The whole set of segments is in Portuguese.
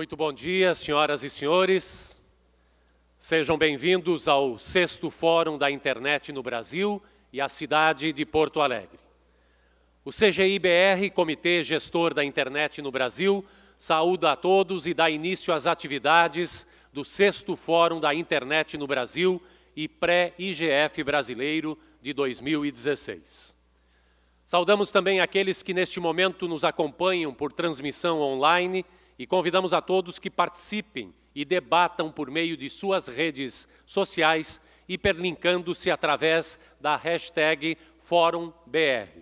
Muito bom dia, senhoras e senhores. Sejam bem-vindos ao 6º Fórum da Internet no Brasil e à cidade de Porto Alegre. O CGI-BR, Comitê Gestor da Internet no Brasil, saúda a todos e dá início às atividades do 6º Fórum da Internet no Brasil e pré-IGF brasileiro de 2016. Saudamos também aqueles que neste momento nos acompanham por transmissão online e convidamos a todos que participem e debatam por meio de suas redes sociais, hiperlinkando-se através da hashtag FórumBR.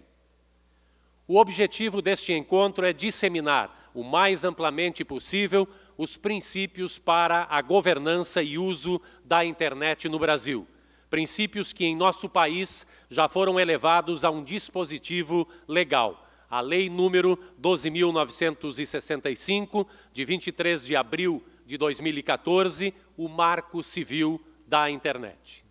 O objetivo deste encontro é disseminar o mais amplamente possível os princípios para a governança e uso da internet no Brasil. Princípios que em nosso país já foram elevados a um dispositivo legal, a Lei número 12.965, de 23 de abril de 2014, o Marco Civil da Internet.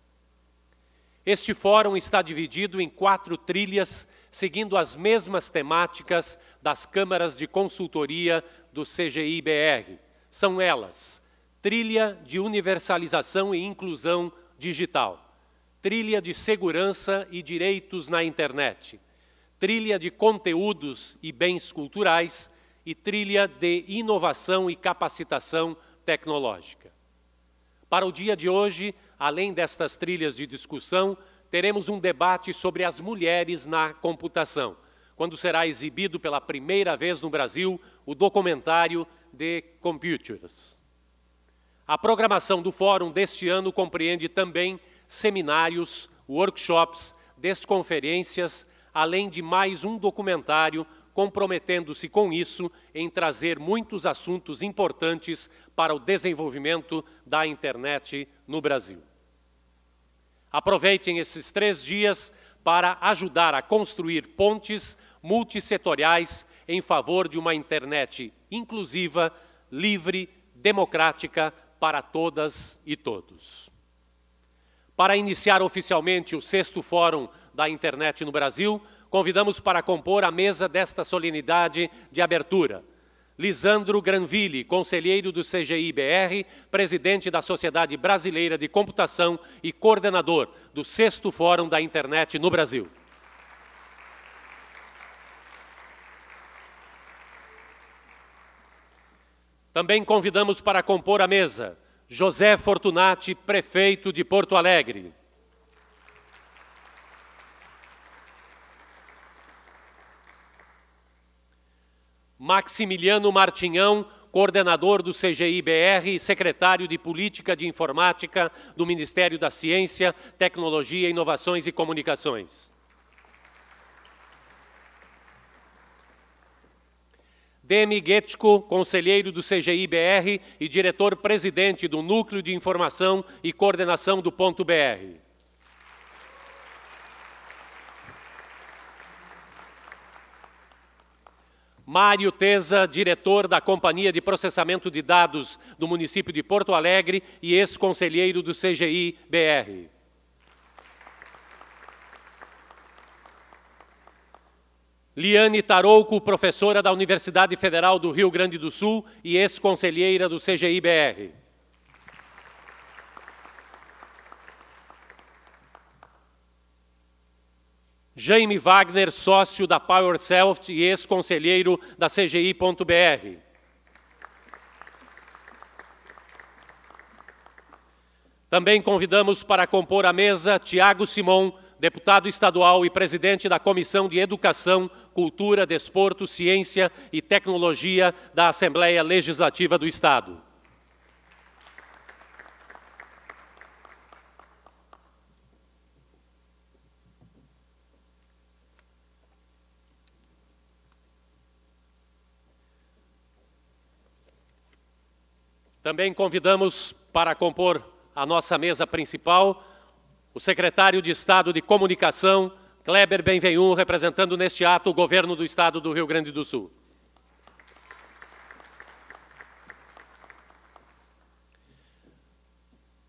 Este fórum está dividido em 4 trilhas, seguindo as mesmas temáticas das câmaras de consultoria do CGI-BR. São elas: trilha de universalização e inclusão digital, trilha de segurança e direitos na internet, trilha de conteúdos e bens culturais e trilha de inovação e capacitação tecnológica. Para o dia de hoje, além destas trilhas de discussão, teremos um debate sobre as mulheres na computação, quando será exibido pela primeira vez no Brasil o documentário The Computers. A programação do fórum deste ano compreende também seminários, workshops, desconferências, além de mais um documentário, comprometendo-se com isso em trazer muitos assuntos importantes para o desenvolvimento da internet no Brasil. Aproveitem esses 3 dias para ajudar a construir pontes multissetoriais em favor de uma internet inclusiva, livre, democrática para todas e todos. Para iniciar oficialmente o 6º Fórum da Internet no Brasil, convidamos para compor a mesa desta solenidade de abertura Lisandro Granville, conselheiro do CGI-BR, presidente da Sociedade Brasileira de Computação e coordenador do 6º Fórum da Internet no Brasil. Também convidamos para compor a mesa José Fortunati, prefeito de Porto Alegre. Maximiliano Martinhão, coordenador do CGI-BR e secretário de Política de Informática do Ministério da Ciência, Tecnologia, Inovações e Comunicações. Demi Getchko, conselheiro do CGI-BR e diretor-presidente do Núcleo de Informação e Coordenação do Ponto BR. Mário Teza, diretor da Companhia de Processamento de Dados do município de Porto Alegre e ex-conselheiro do CGI-BR. Liane Tarouco, professora da Universidade Federal do Rio Grande do Sul e ex-conselheira do CGI-BR. Jaime Wagner, sócio da PowerSelf e ex-conselheiro da CGI.br. Também convidamos para compor a mesa Tiago Simon, deputado estadual e presidente da Comissão de Educação, Cultura, Desporto, Ciência e Tecnologia da Assembleia Legislativa do Estado. Também convidamos para compor a nossa mesa principal o secretário de Estado de Comunicação, Kleber Benvenu, representando neste ato o governo do Estado do Rio Grande do Sul.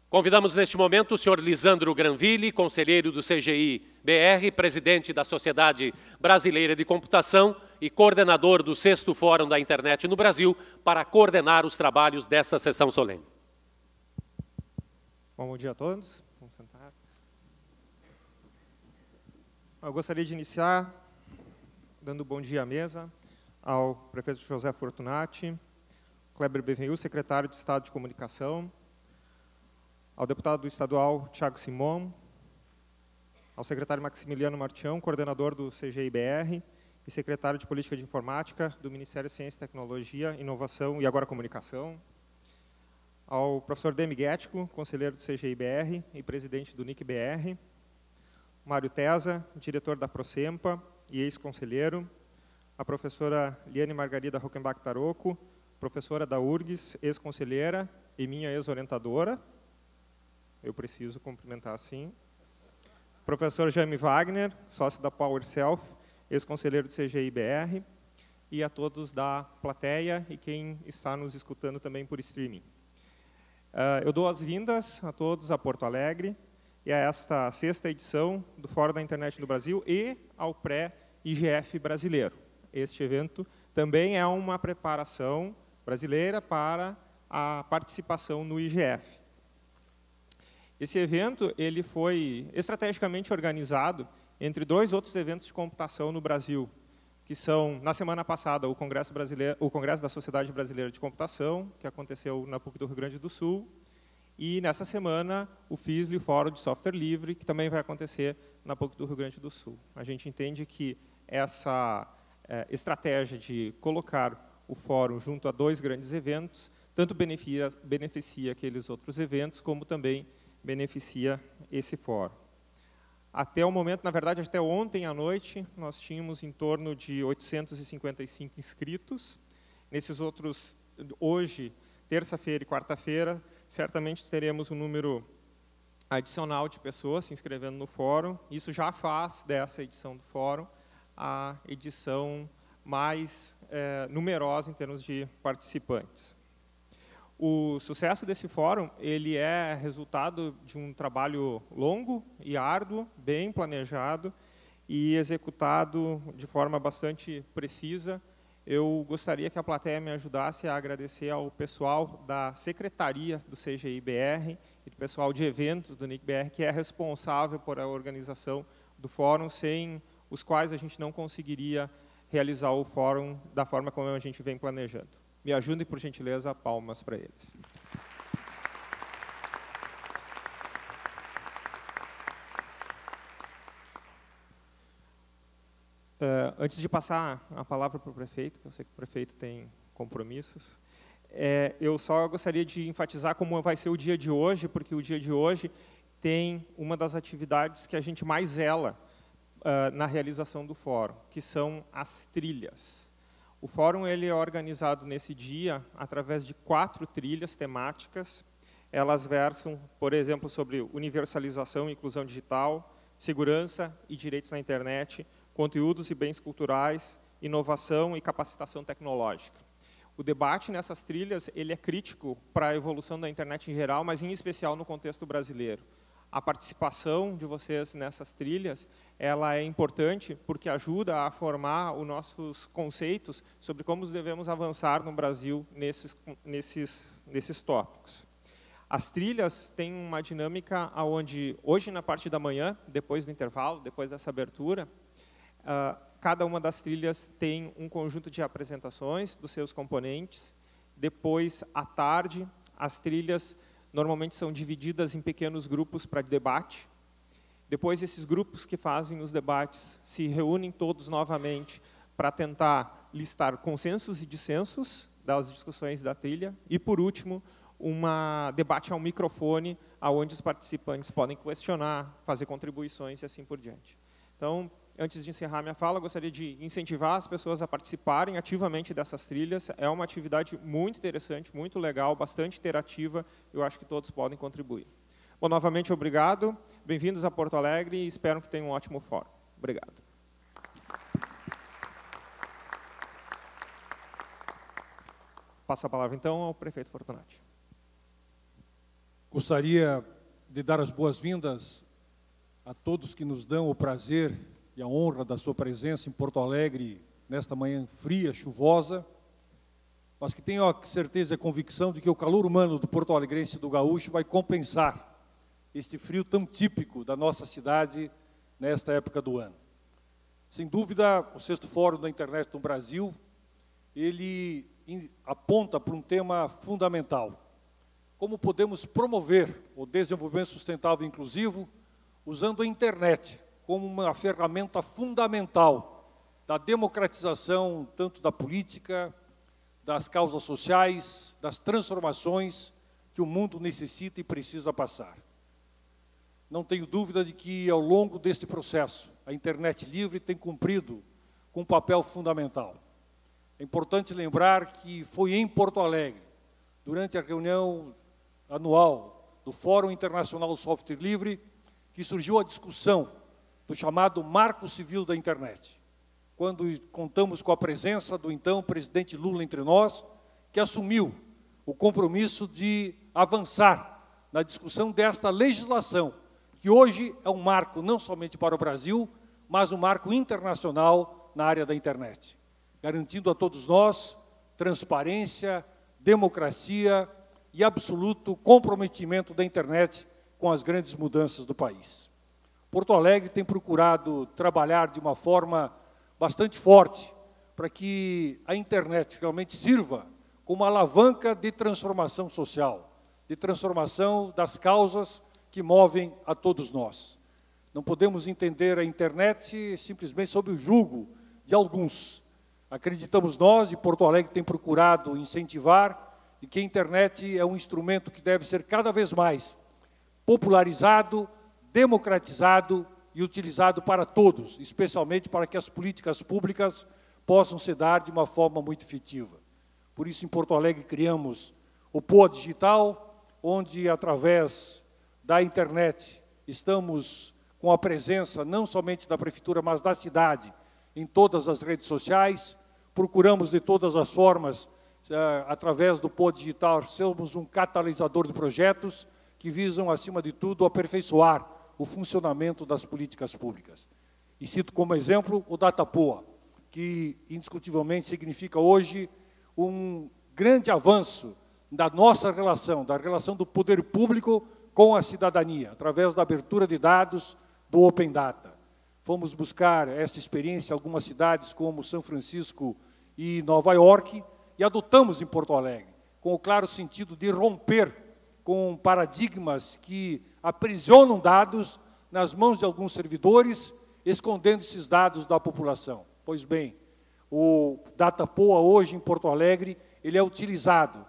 Convidamos neste momento o senhor Lisandro Granville, conselheiro do CGI-BR, presidente da Sociedade Brasileira de Computação e coordenador do 6º Fórum da Internet no Brasil, para coordenar os trabalhos desta sessão solene. Bom dia a todos. Vamos sentar. Eu gostaria de iniciar dando bom dia à mesa ao prefeito José Fortunati, Kleber Bevenhu, secretário de Estado de Comunicação, ao deputado estadual Thiago Simon, ao secretário Maximiliano Martião, coordenador do CGI-BR e secretário de Política de Informática do Ministério de Ciência, Tecnologia, Inovação e agora Comunicação, ao professor Demi Guético, conselheiro do CGI-BR e presidente do NIC-BR, Mário Tesa, diretor da Prosempa e ex-conselheiro, a professora Liane Margarida Rockenbach-Taroco, professora da URGS, ex-conselheira e minha ex-orientadora, eu preciso cumprimentar assim, professor Jaime Wagner, sócio da PowerSelf, ex-conselheiro do CGI-BR, e a todos da plateia e quem está nos escutando também por streaming. Eu dou as vindas a todos a Porto Alegre e a esta 6ª edição do Fórum da Internet no Brasil e ao pré-IGF brasileiro. Este evento também é uma preparação brasileira para a participação no IGF. Esse evento ele foi estrategicamente organizado entre 2 outros eventos de computação no Brasil, que são, na semana passada, o Congresso da Sociedade Brasileira de Computação, que aconteceu na PUC do Rio Grande do Sul, e, nessa semana, o FISLI, o Fórum de Software Livre, que também vai acontecer na PUC do Rio Grande do Sul. A gente entende que essa estratégia de colocar o fórum junto a 2 grandes eventos, tanto beneficia aqueles outros eventos, como também beneficia esse fórum. Até o momento, na verdade, até ontem à noite, nós tínhamos em torno de 855 inscritos. Nesses outros, hoje, terça-feira e quarta-feira, certamente teremos um número adicional de pessoas se inscrevendo no fórum. Isso já faz dessa edição do fórum a edição mais numerosa em termos de participantes. O sucesso desse fórum ele é resultado de um trabalho longo e árduo, bem planejado e executado de forma bastante precisa. Eu gostaria que a plateia me ajudasse a agradecer ao pessoal da secretaria do CGI-BR e do pessoal de eventos do NIC-BR, que é responsável por a organização do fórum, sem os quais a gente não conseguiria realizar o fórum da forma como a gente vem planejando. Me ajudem, por gentileza, palmas para eles. Antes de passar a palavra para o prefeito, que eu sei que o prefeito tem compromissos, eu só gostaria de enfatizar como vai ser o dia de hoje, porque o dia de hoje tem uma das atividades que a gente mais zela na realização do fórum, que são as trilhas. O fórum ele é organizado nesse dia através de 4 trilhas temáticas. Elas versam, por exemplo, sobre universalização e inclusão digital, segurança e direitos na internet, conteúdos e bens culturais, inovação e capacitação tecnológica. O debate nessas trilhas ele é crítico para a evolução da internet em geral, mas em especial no contexto brasileiro. A participação de vocês nessas trilhas ela é importante porque ajuda a formar os nossos conceitos sobre como devemos avançar no Brasil nesses tópicos. As trilhas têm uma dinâmica onde, hoje na parte da manhã, depois do intervalo, depois dessa abertura, cada uma das trilhas tem um conjunto de apresentações dos seus componentes. Depois, à tarde, as trilhas normalmente são divididas em pequenos grupos para debate. Depois, esses grupos que fazem os debates se reúnem todos novamente para tentar listar consensos e dissensos das discussões da trilha. E, por último, um debate ao microfone, onde os participantes podem questionar, fazer contribuições e assim por diante. Então, antes de encerrar minha fala, gostaria de incentivar as pessoas a participarem ativamente dessas trilhas. É uma atividade muito interessante, muito legal, bastante interativa. Eu acho que todos podem contribuir. Bom, novamente, obrigado. Bem-vindos a Porto Alegre e espero que tenham um ótimo fórum. Obrigado. Passo a palavra, então, ao prefeito Fortunati. Gostaria de dar as boas-vindas a todos que nos dão o prazer e a honra da sua presença em Porto Alegre nesta manhã fria, chuvosa, mas que tenho a certeza e a convicção de que o calor humano do Porto Alegrense e do gaúcho vai compensar este frio tão típico da nossa cidade nesta época do ano. Sem dúvida, o 6º Fórum da Internet no Brasil, ele aponta para um tema fundamental. Como podemos promover o desenvolvimento sustentável e inclusivo usando a internet como uma ferramenta fundamental da democratização tanto da política, das causas sociais, das transformações que o mundo necessita e precisa passar. Não tenho dúvida de que, ao longo deste processo, a internet livre tem cumprido com um papel fundamental. É importante lembrar que foi em Porto Alegre, durante a reunião anual do Fórum Internacional do Software Livre, que surgiu a discussão do chamado Marco Civil da Internet, quando contamos com a presença do então presidente Lula entre nós, que assumiu o compromisso de avançar na discussão desta legislação, que hoje é um marco não somente para o Brasil, mas um marco internacional na área da internet, garantindo a todos nós transparência, democracia e absoluto comprometimento da internet com as grandes mudanças do país. Porto Alegre tem procurado trabalhar de uma forma bastante forte para que a internet realmente sirva como uma alavanca de transformação social, de transformação das causas que movem a todos nós. Não podemos entender a internet simplesmente sob o jugo de alguns. Acreditamos nós, e Porto Alegre tem procurado incentivar, de que a internet é um instrumento que deve ser cada vez mais popularizado, democratizado e utilizado para todos, especialmente para que as políticas públicas possam se dar de uma forma muito efetiva. Por isso, em Porto Alegre, criamos o POA Digital, onde, através da internet, estamos com a presença não somente da Prefeitura, mas da cidade, em todas as redes sociais. Procuramos, de todas as formas, através do POA Digital, sermos um catalisador de projetos que visam, acima de tudo, aperfeiçoar o funcionamento das políticas públicas. E cito como exemplo o DataPoa, que indiscutivelmente significa hoje um grande avanço da nossa relação, da relação do poder público com a cidadania, através da abertura de dados do Open Data. Fomos buscar essa experiência em algumas cidades como São Francisco e Nova York e adotamos em Porto Alegre, com o claro sentido de romper com paradigmas que aprisionam dados nas mãos de alguns servidores, escondendo esses dados da população. Pois bem, o DataPoa hoje em Porto Alegre, ele é utilizado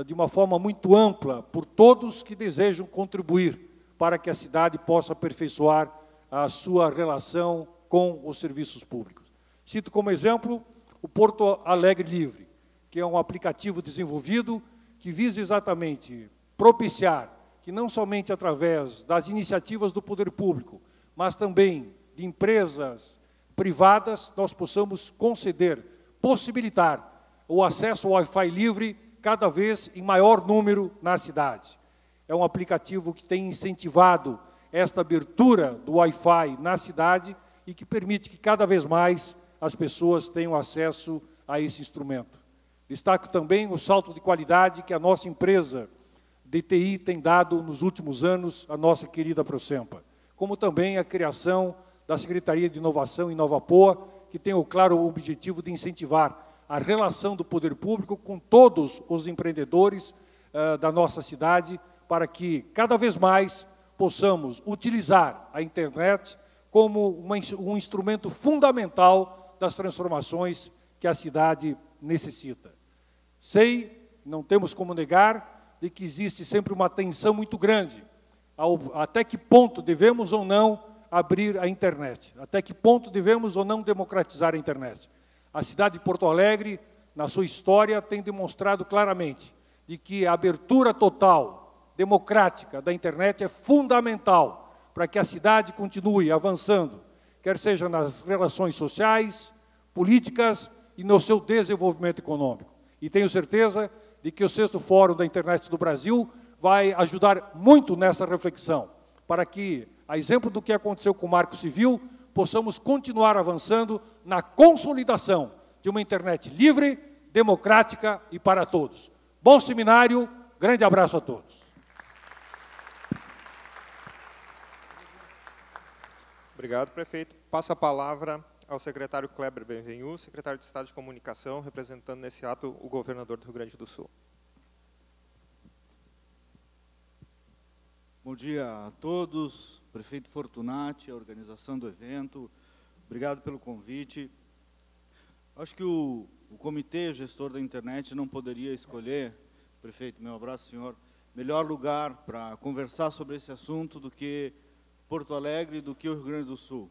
de uma forma muito ampla por todos que desejam contribuir para que a cidade possa aperfeiçoar a sua relação com os serviços públicos. Cito como exemplo o Porto Alegre Livre, que é um aplicativo desenvolvido que visa exatamente propiciar que não somente através das iniciativas do poder público, mas também de empresas privadas, nós possamos conceder, possibilitar o acesso ao Wi-Fi livre cada vez em maior número na cidade. É um aplicativo que tem incentivado esta abertura do Wi-Fi na cidade e que permite que cada vez mais as pessoas tenham acesso a esse instrumento. Destaco também o salto de qualidade que a nossa empresa de TI tem dado nos últimos anos à nossa querida Prosempa, como também a criação da Secretaria de Inovação e Novapoa, que tem o claro objetivo de incentivar a relação do poder público com todos os empreendedores da nossa cidade, para que cada vez mais possamos utilizar a internet como um instrumento fundamental das transformações que a cidade necessita. Sei, não temos como negar, de que existe sempre uma tensão muito grande, até que ponto devemos ou não abrir a internet, até que ponto devemos ou não democratizar a internet. A cidade de Porto Alegre, na sua história, tem demonstrado claramente de que a abertura total, democrática da internet é fundamental para que a cidade continue avançando, quer seja nas relações sociais, políticas e no seu desenvolvimento econômico. E tenho certeza de que o 6º Fórum da Internet do Brasil vai ajudar muito nessa reflexão, para que, a exemplo do que aconteceu com o Marco Civil, possamos continuar avançando na consolidação de uma internet livre, democrática e para todos. Bom seminário, grande abraço a todos. Obrigado, prefeito. Passo a palavra ao secretário Kleber Benvenu, secretário de Estado de Comunicação, representando nesse ato o governador do Rio Grande do Sul. Bom dia a todos, prefeito Fortunati, a organização do evento, obrigado pelo convite. Acho que o comitê gestor da internet não poderia escolher, prefeito, meu abraço, senhor, melhor lugar para conversar sobre esse assunto do que Porto Alegre, do que o Rio Grande do Sul.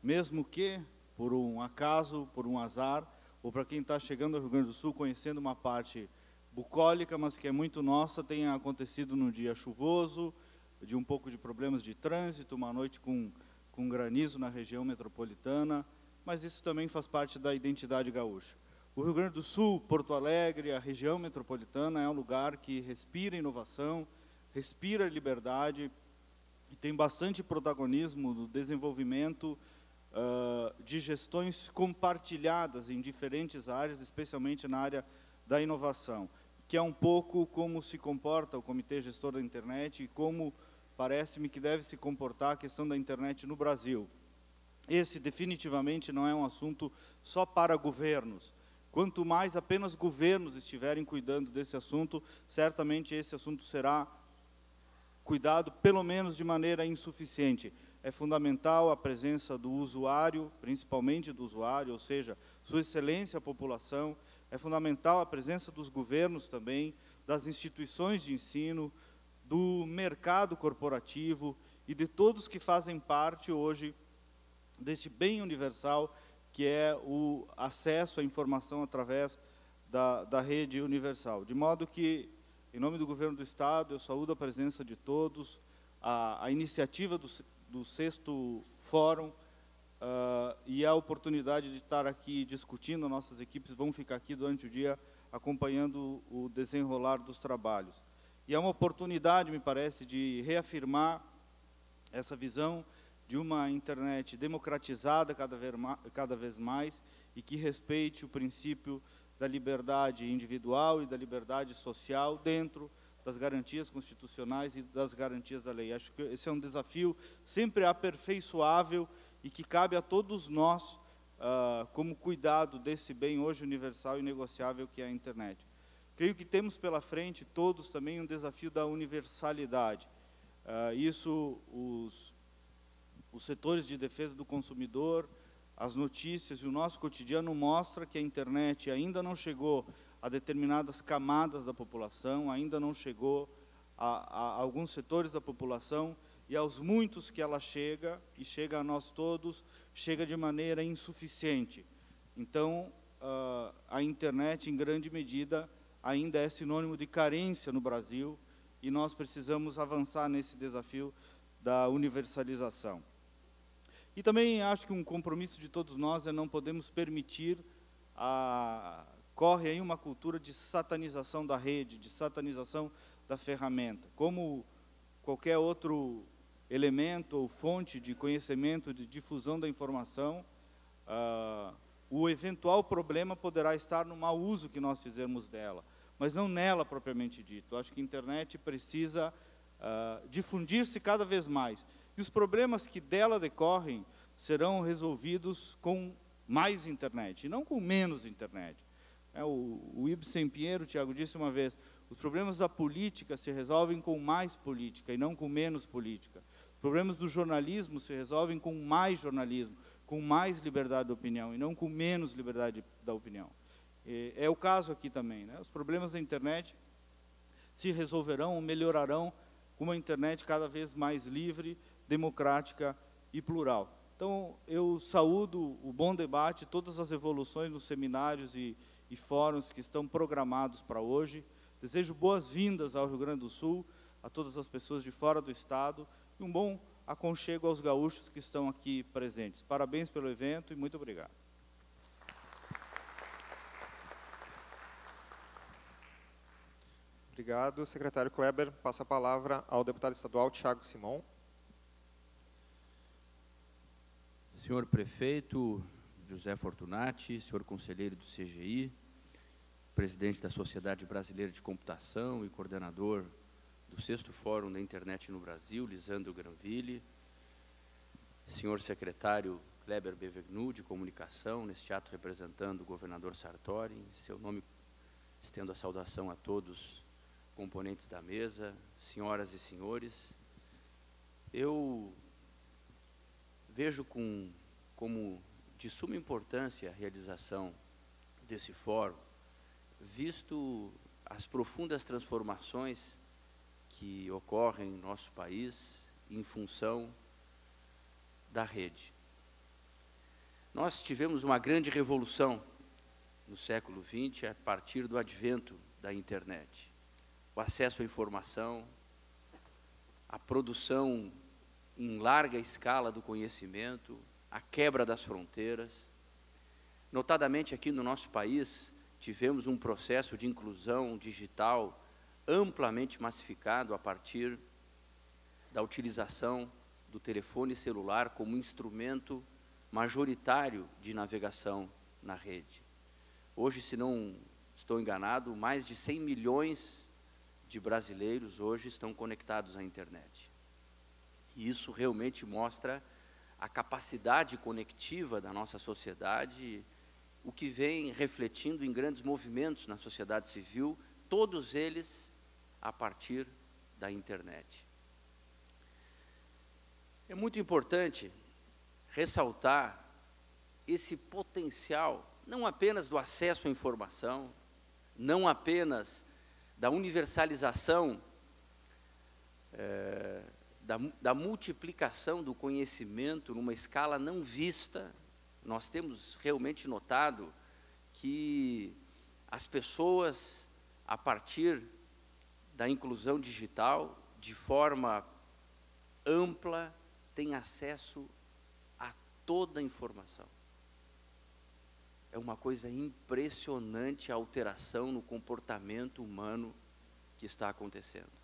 Mesmo que, por um acaso, por um azar, ou para quem está chegando ao Rio Grande do Sul, conhecendo uma parte bucólica, mas que é muito nossa, tenha acontecido num dia chuvoso, de um pouco de problemas de trânsito, uma noite com granizo na região metropolitana, mas isso também faz parte da identidade gaúcha. O Rio Grande do Sul, Porto Alegre, a região metropolitana é um lugar que respira inovação, respira liberdade e tem bastante protagonismo no desenvolvimento de gestões compartilhadas em diferentes áreas, especialmente na área da inovação, que é um pouco como se comporta o Comitê Gestor da Internet e como parece-me que deve se comportar a questão da internet no Brasil. Esse definitivamente não é um assunto só para governos. Quanto mais apenas governos estiverem cuidando desse assunto, certamente esse assunto será cuidado pelo menos de maneira insuficiente. É fundamental a presença do usuário, principalmente do usuário, ou seja, sua excelência a população. É fundamental a presença dos governos também, das instituições de ensino, do mercado corporativo e de todos que fazem parte hoje desse bem universal que é o acesso à informação através da rede universal. De modo que, em nome do Governo do Estado, eu saúdo a presença de todos, a iniciativa do 6º Fórum e a oportunidade de estar aqui discutindo. Nossas equipes vão ficar aqui durante o dia acompanhando o desenrolar dos trabalhos. E é uma oportunidade, me parece, de reafirmar essa visão de uma internet democratizada cada vez mais e que respeite o princípio da liberdade individual e da liberdade social dentro das garantias constitucionais e das garantias da lei. Acho que esse é um desafio sempre aperfeiçoável e que cabe a todos nós como cuidado desse bem hoje universal e negociável que é a internet. Creio que temos pela frente todos também um desafio da universalidade. Isso os setores de defesa do consumidor, as notícias e o nosso cotidiano mostra que a internet ainda não chegou a determinadas camadas da população, ainda não chegou a alguns setores da população, e aos muitos que ela chega, e chega a nós todos, chega de maneira insuficiente. Então, a internet, em grande medida, ainda é sinônimo de carência no Brasil, e nós precisamos avançar nesse desafio da universalização. E também acho que um compromisso de todos nós é não podemos permitir, corre aí uma cultura de satanização da rede, de satanização da ferramenta. Como qualquer outro elemento ou fonte de conhecimento, de difusão da informação, o eventual problema poderá estar no mau uso que nós fizermos dela, mas não nela propriamente dito. Acho que a internet precisa difundir-se cada vez mais. E os problemas que dela decorrem serão resolvidos com mais internet, e não com menos internet. O Ibsen Pinheiro, Tiago, disse uma vez, os problemas da política se resolvem com mais política e não com menos política. Os problemas do jornalismo se resolvem com mais jornalismo, com mais liberdade de opinião e não com menos liberdade da opinião. É o caso aqui também, né? Os problemas da internet se resolverão ou melhorarão com uma internet cada vez mais livre, democrática e plural. Então, eu saúdo o bom debate, todas as evoluções nos seminários e fóruns que estão programados para hoje. Desejo boas-vindas ao Rio Grande do Sul, a todas as pessoas de fora do Estado, e um bom aconchego aos gaúchos que estão aqui presentes. Parabéns pelo evento e muito obrigado. Obrigado, secretário Kleber. Passo a palavra ao deputado estadual Thiago Simão. Senhor prefeito, José Fortunati, senhor conselheiro do CGI, presidente da Sociedade Brasileira de Computação e coordenador do 6º Fórum da Internet no Brasil, Lisandro Granville, senhor secretário Kleber Bevegnu, de Comunicação, neste ato representando o governador Sartori. Em seu nome, estendo a saudação a todos componentes da mesa, senhoras e senhores. Eu vejo como de suma importância a realização desse fórum, visto as profundas transformações que ocorrem em nosso país em função da rede. Nós tivemos uma grande revolução no século XX a partir do advento da internet. O acesso à informação, a produção em larga escala do conhecimento, a quebra das fronteiras. Notadamente aqui no nosso país, tivemos um processo de inclusão digital amplamente massificado a partir da utilização do telefone celular como instrumento majoritário de navegação na rede. Hoje, se não estou enganado, mais de 100 milhões de brasileiros hoje estão conectados à internet. E isso realmente mostra a capacidade conectiva da nossa sociedade, o que vem refletindo em grandes movimentos na sociedade civil, todos eles a partir da internet. É muito importante ressaltar esse potencial, não apenas do acesso à informação, não apenas da universalização, da multiplicação do conhecimento numa escala não vista. Nós temos realmente notado que as pessoas, a partir da inclusão digital, de forma ampla, têm acesso a toda a informação. É uma coisa impressionante a alteração no comportamento humano que está acontecendo.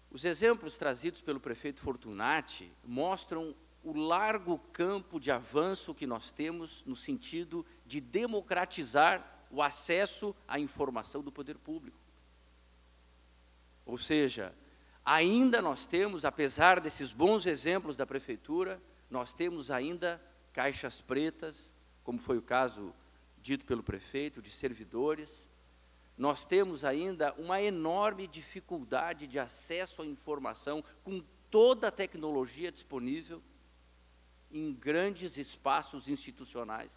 Os exemplos trazidos pelo prefeito Fortunati mostram o largo campo de avanço que nós temos no sentido de democratizar o acesso à informação do poder público. Ou seja, ainda nós temos, apesar desses bons exemplos da prefeitura, nós temos ainda caixas pretas, como foi o caso dito pelo prefeito, de servidores. Nós temos ainda uma enorme dificuldade de acesso à informação com toda a tecnologia disponível em grandes espaços institucionais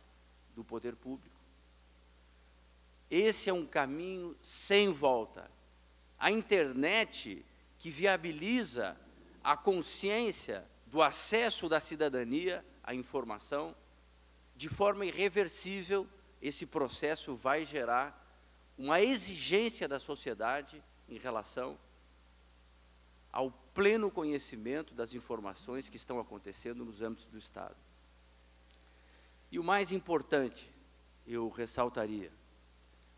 do poder público. Esse é um caminho sem volta. A internet, que viabiliza a consciência do acesso da cidadania à informação, de forma irreversível, esse processo vai gerar uma exigência da sociedade em relação ao pleno conhecimento das informações que estão acontecendo nos âmbitos do Estado. E o mais importante, eu ressaltaria,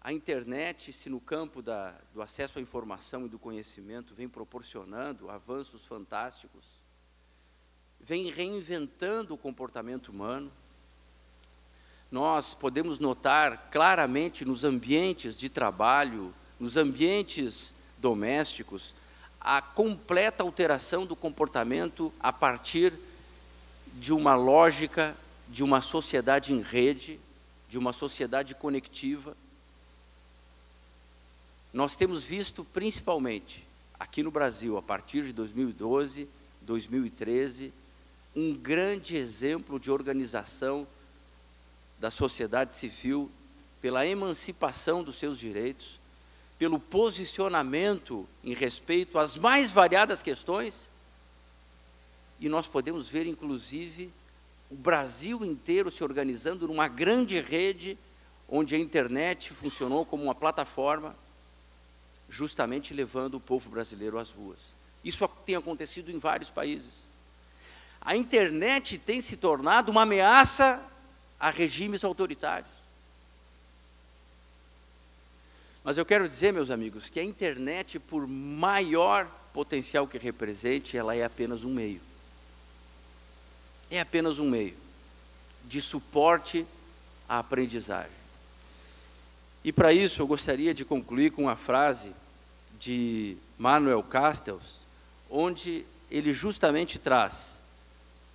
a internet, se no campo do acesso à informação e do conhecimento vem proporcionando avanços fantásticos, vem reinventando o comportamento humano. Nós podemos notar claramente nos ambientes de trabalho, nos ambientes domésticos, a completa alteração do comportamento a partir de uma lógica de uma sociedade em rede, de uma sociedade conectiva. Nós temos visto, principalmente, aqui no Brasil, a partir de 2012, 2013, um grande exemplo de organização da sociedade civil, pela emancipação dos seus direitos, pelo posicionamento em respeito às mais variadas questões, e nós podemos ver, inclusive, o Brasil inteiro se organizando numa grande rede, onde a internet funcionou como uma plataforma, justamente levando o povo brasileiro às ruas. Isso tem acontecido em vários países. A internet tem se tornado uma ameaça a regimes autoritários. Mas eu quero dizer, meus amigos, que a internet, por maior potencial que represente, ela é apenas um meio. É apenas um meio. de suporte à aprendizagem. E para isso eu gostaria de concluir com uma frase de Manuel Castells, onde ele justamente traz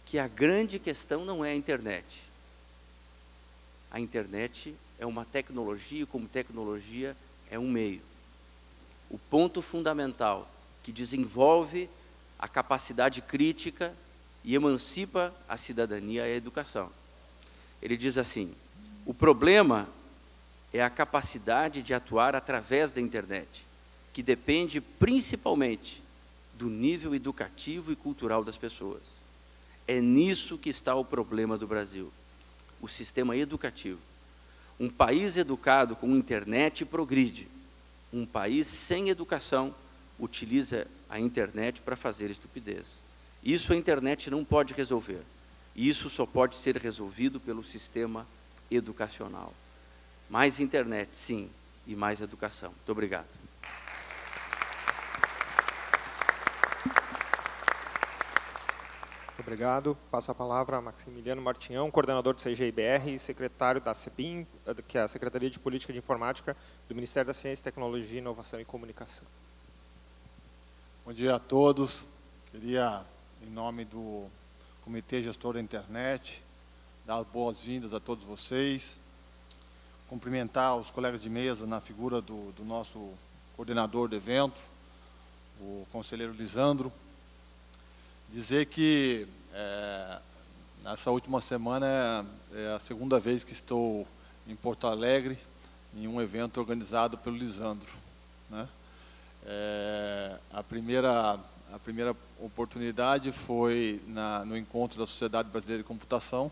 que a grande questão não é a internet. A internet é uma tecnologia, e como tecnologia é um meio. O ponto fundamental que desenvolve a capacidade crítica e emancipa a cidadania é a educação. Ele diz assim: o problema é a capacidade de atuar através da internet, que depende principalmente do nível educativo e cultural das pessoas. É nisso que está o problema do Brasil, o sistema educativo. Um país educado com internet progride. Um país sem educação utiliza a internet para fazer estupidez. Isso a internet não pode resolver. Isso só pode ser resolvido pelo sistema educacional. Mais internet, sim, e mais educação. Muito obrigado. Obrigado. Passo a palavra a Maximiliano Martinhão, coordenador do CGI-BR e secretário da CEPIM, que é a Secretaria de Política de Informática do Ministério da Ciência, Tecnologia, Inovação e Comunicação. Bom dia a todos. Queria, em nome do Comitê Gestor da Internet, dar boas-vindas a todos vocês, cumprimentar os colegas de mesa na figura do nosso coordenador do evento, o conselheiro Lisandro, dizer que nessa última semana é a segunda vez que estou em Porto Alegre, em um evento organizado pelo Lisandro, né? A primeira oportunidade foi no encontro da Sociedade Brasileira de Computação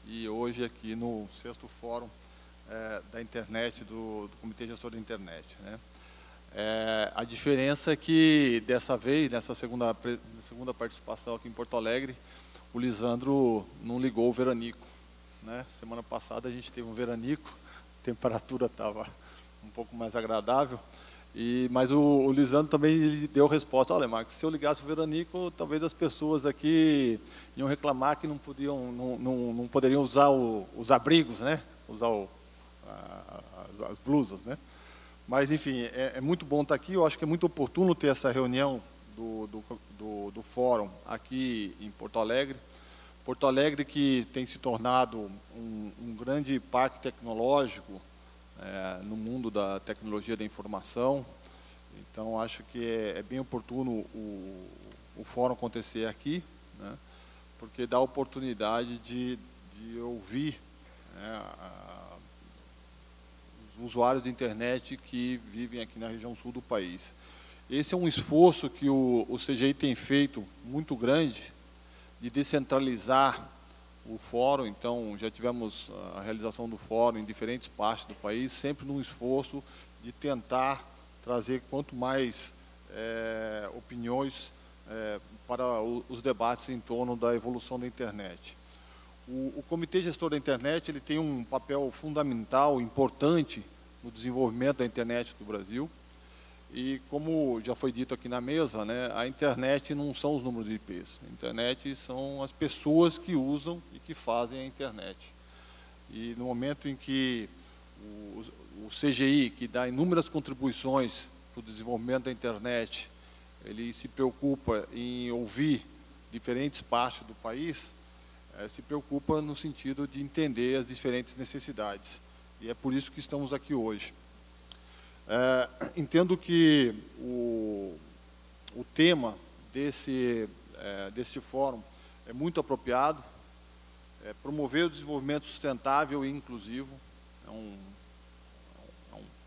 e hoje aqui no 6º Fórum da Internet, do Comitê Gestor da Internet, né? A diferença é que dessa vez, nessa segunda participação aqui em Porto Alegre, o Lisandro não ligou o veranico, né? Semana passada a gente teve um veranico, a temperatura estava um pouco mais agradável, mas o Lisandro também deu resposta: olha, Marcos, se eu ligasse o veranico, talvez as pessoas aqui iam reclamar que não poderiam usar os abrigos, né? Usar as blusas, né? Mas, enfim, é muito bom estar aqui. Eu acho que é muito oportuno ter essa reunião do fórum aqui em Porto Alegre. Porto Alegre que tem se tornado um grande parque tecnológico no mundo da tecnologia da informação. Então, acho que é bem oportuno o fórum acontecer aqui, né, porque dá a oportunidade de ouvir, né, usuários de internet que vivem aqui na região sul do país. Esse é um esforço que o CGI tem feito muito grande de descentralizar o fórum. Então, já tivemos a realização do fórum em diferentes partes do país, sempre num esforço de tentar trazer quanto mais opiniões para os debates em torno da evolução da internet. O Comitê Gestor da Internet ele tem um papel fundamental, importante, no desenvolvimento da internet do Brasil. E, como já foi dito aqui na mesa, né, a internet não são os números de IPs. A internet são as pessoas que usam e que fazem a internet. E no momento em que o CGI, que dá inúmeras contribuições para o desenvolvimento da internet, ele se preocupa em ouvir diferentes partes do país, se preocupa no sentido de entender as diferentes necessidades. E é por isso que estamos aqui hoje. Entendo que o tema deste fórum é muito apropriado. Promover o desenvolvimento sustentável e inclusivo é um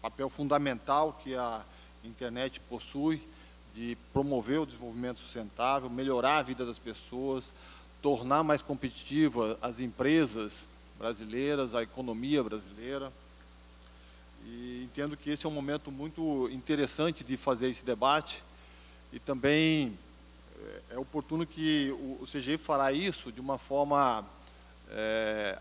papel fundamental que a internet possui, de promover o desenvolvimento sustentável, melhorar a vida das pessoas, tornar mais competitiva as empresas brasileiras, a economia brasileira. E entendo que esse é um momento muito interessante de fazer esse debate e também é oportuno que o CGI fará isso de uma forma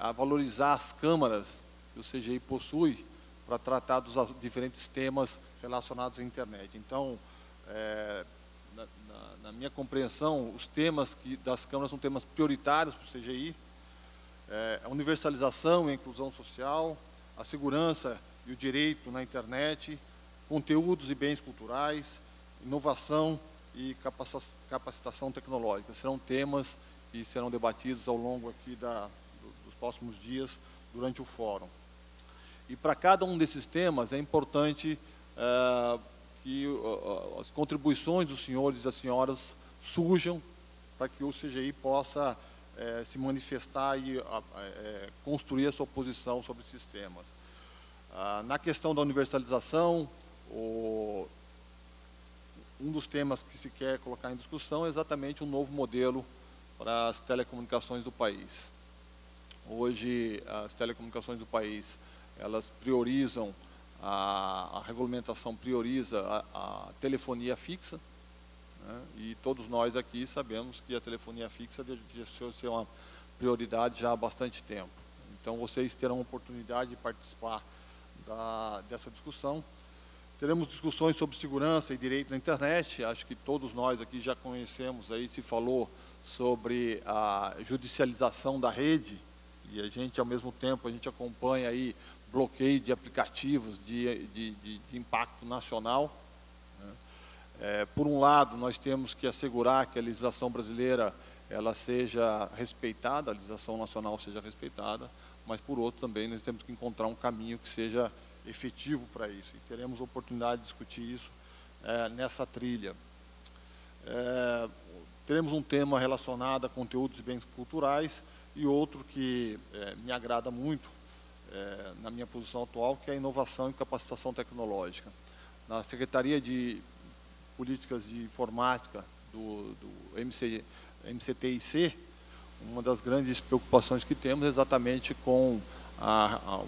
a valorizar as câmaras que o CGI possui para tratar dos diferentes temas relacionados à internet. Então, na minha compreensão, os temas das câmaras são temas prioritários para o CGI. a universalização e a inclusão social, a segurança e o direito na internet, conteúdos e bens culturais, inovação e capacitação tecnológica. Serão temas que serão debatidos ao longo aqui dos próximos dias durante o fórum. E para cada um desses temas é importante que as contribuições dos senhores e das senhoras surjam para que o CGI possa se manifestar e construir a sua posição sobre esses temas. Na questão da universalização, um dos temas que se quer colocar em discussão é exatamente um novo modelo para as telecomunicações do país. Hoje, as telecomunicações do país, elas priorizam, a regulamentação prioriza a telefonia fixa, né? E todos nós aqui sabemos que a telefonia fixa deixou de ser uma prioridade já há bastante tempo. Então, vocês terão a oportunidade de participar dessa discussão. Teremos discussões sobre segurança e direito na internet. Acho que todos nós aqui já conhecemos, aí se falou sobre a judicialização da rede, e a gente, ao mesmo tempo, a gente acompanha aí bloqueio de aplicativos de impacto nacional. Por um lado, nós temos que assegurar que a legislação brasileira ela seja respeitada, a legislação nacional seja respeitada, mas, por outro, também nós temos que encontrar um caminho que seja efetivo para isso. E teremos a oportunidade de discutir isso nessa trilha. Teremos um tema relacionado a conteúdos e bens culturais e outro que me agrada muito na minha posição atual, que é a inovação e capacitação tecnológica. Na Secretaria de Políticas de Informática do MCTIC, uma das grandes preocupações que temos é exatamente com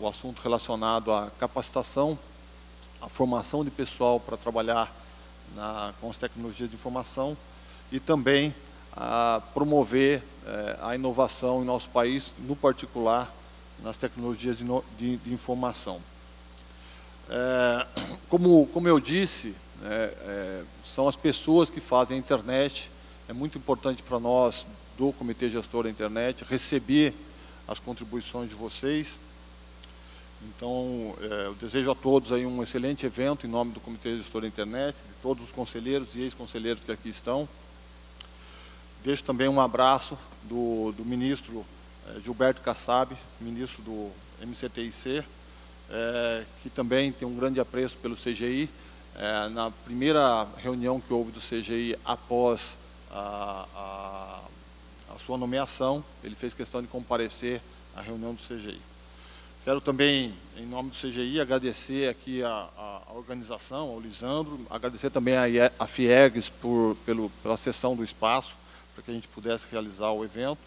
o assunto relacionado à capacitação, à formação de pessoal para trabalhar com as tecnologias de informação e também a promover a inovação em nosso país, no particular nas tecnologias de informação. Como eu disse, são as pessoas que fazem a internet. É muito importante para nós, do Comitê Gestor da Internet, receber as contribuições de vocês. Então, eu desejo a todos aí um excelente evento em nome do Comitê Gestor da Internet, de todos os conselheiros e ex-conselheiros que aqui estão. Deixo também um abraço do ministro Gilberto Kassab, ministro do MCTIC, que também tem um grande apreço pelo CGI. Na primeira reunião que houve do CGI após a sua nomeação, ele fez questão de comparecer à reunião do CGI. Quero também, em nome do CGI, agradecer aqui a organização, ao Lisandro, agradecer também a FIEGS pela cessão do espaço, para que a gente pudesse realizar o evento,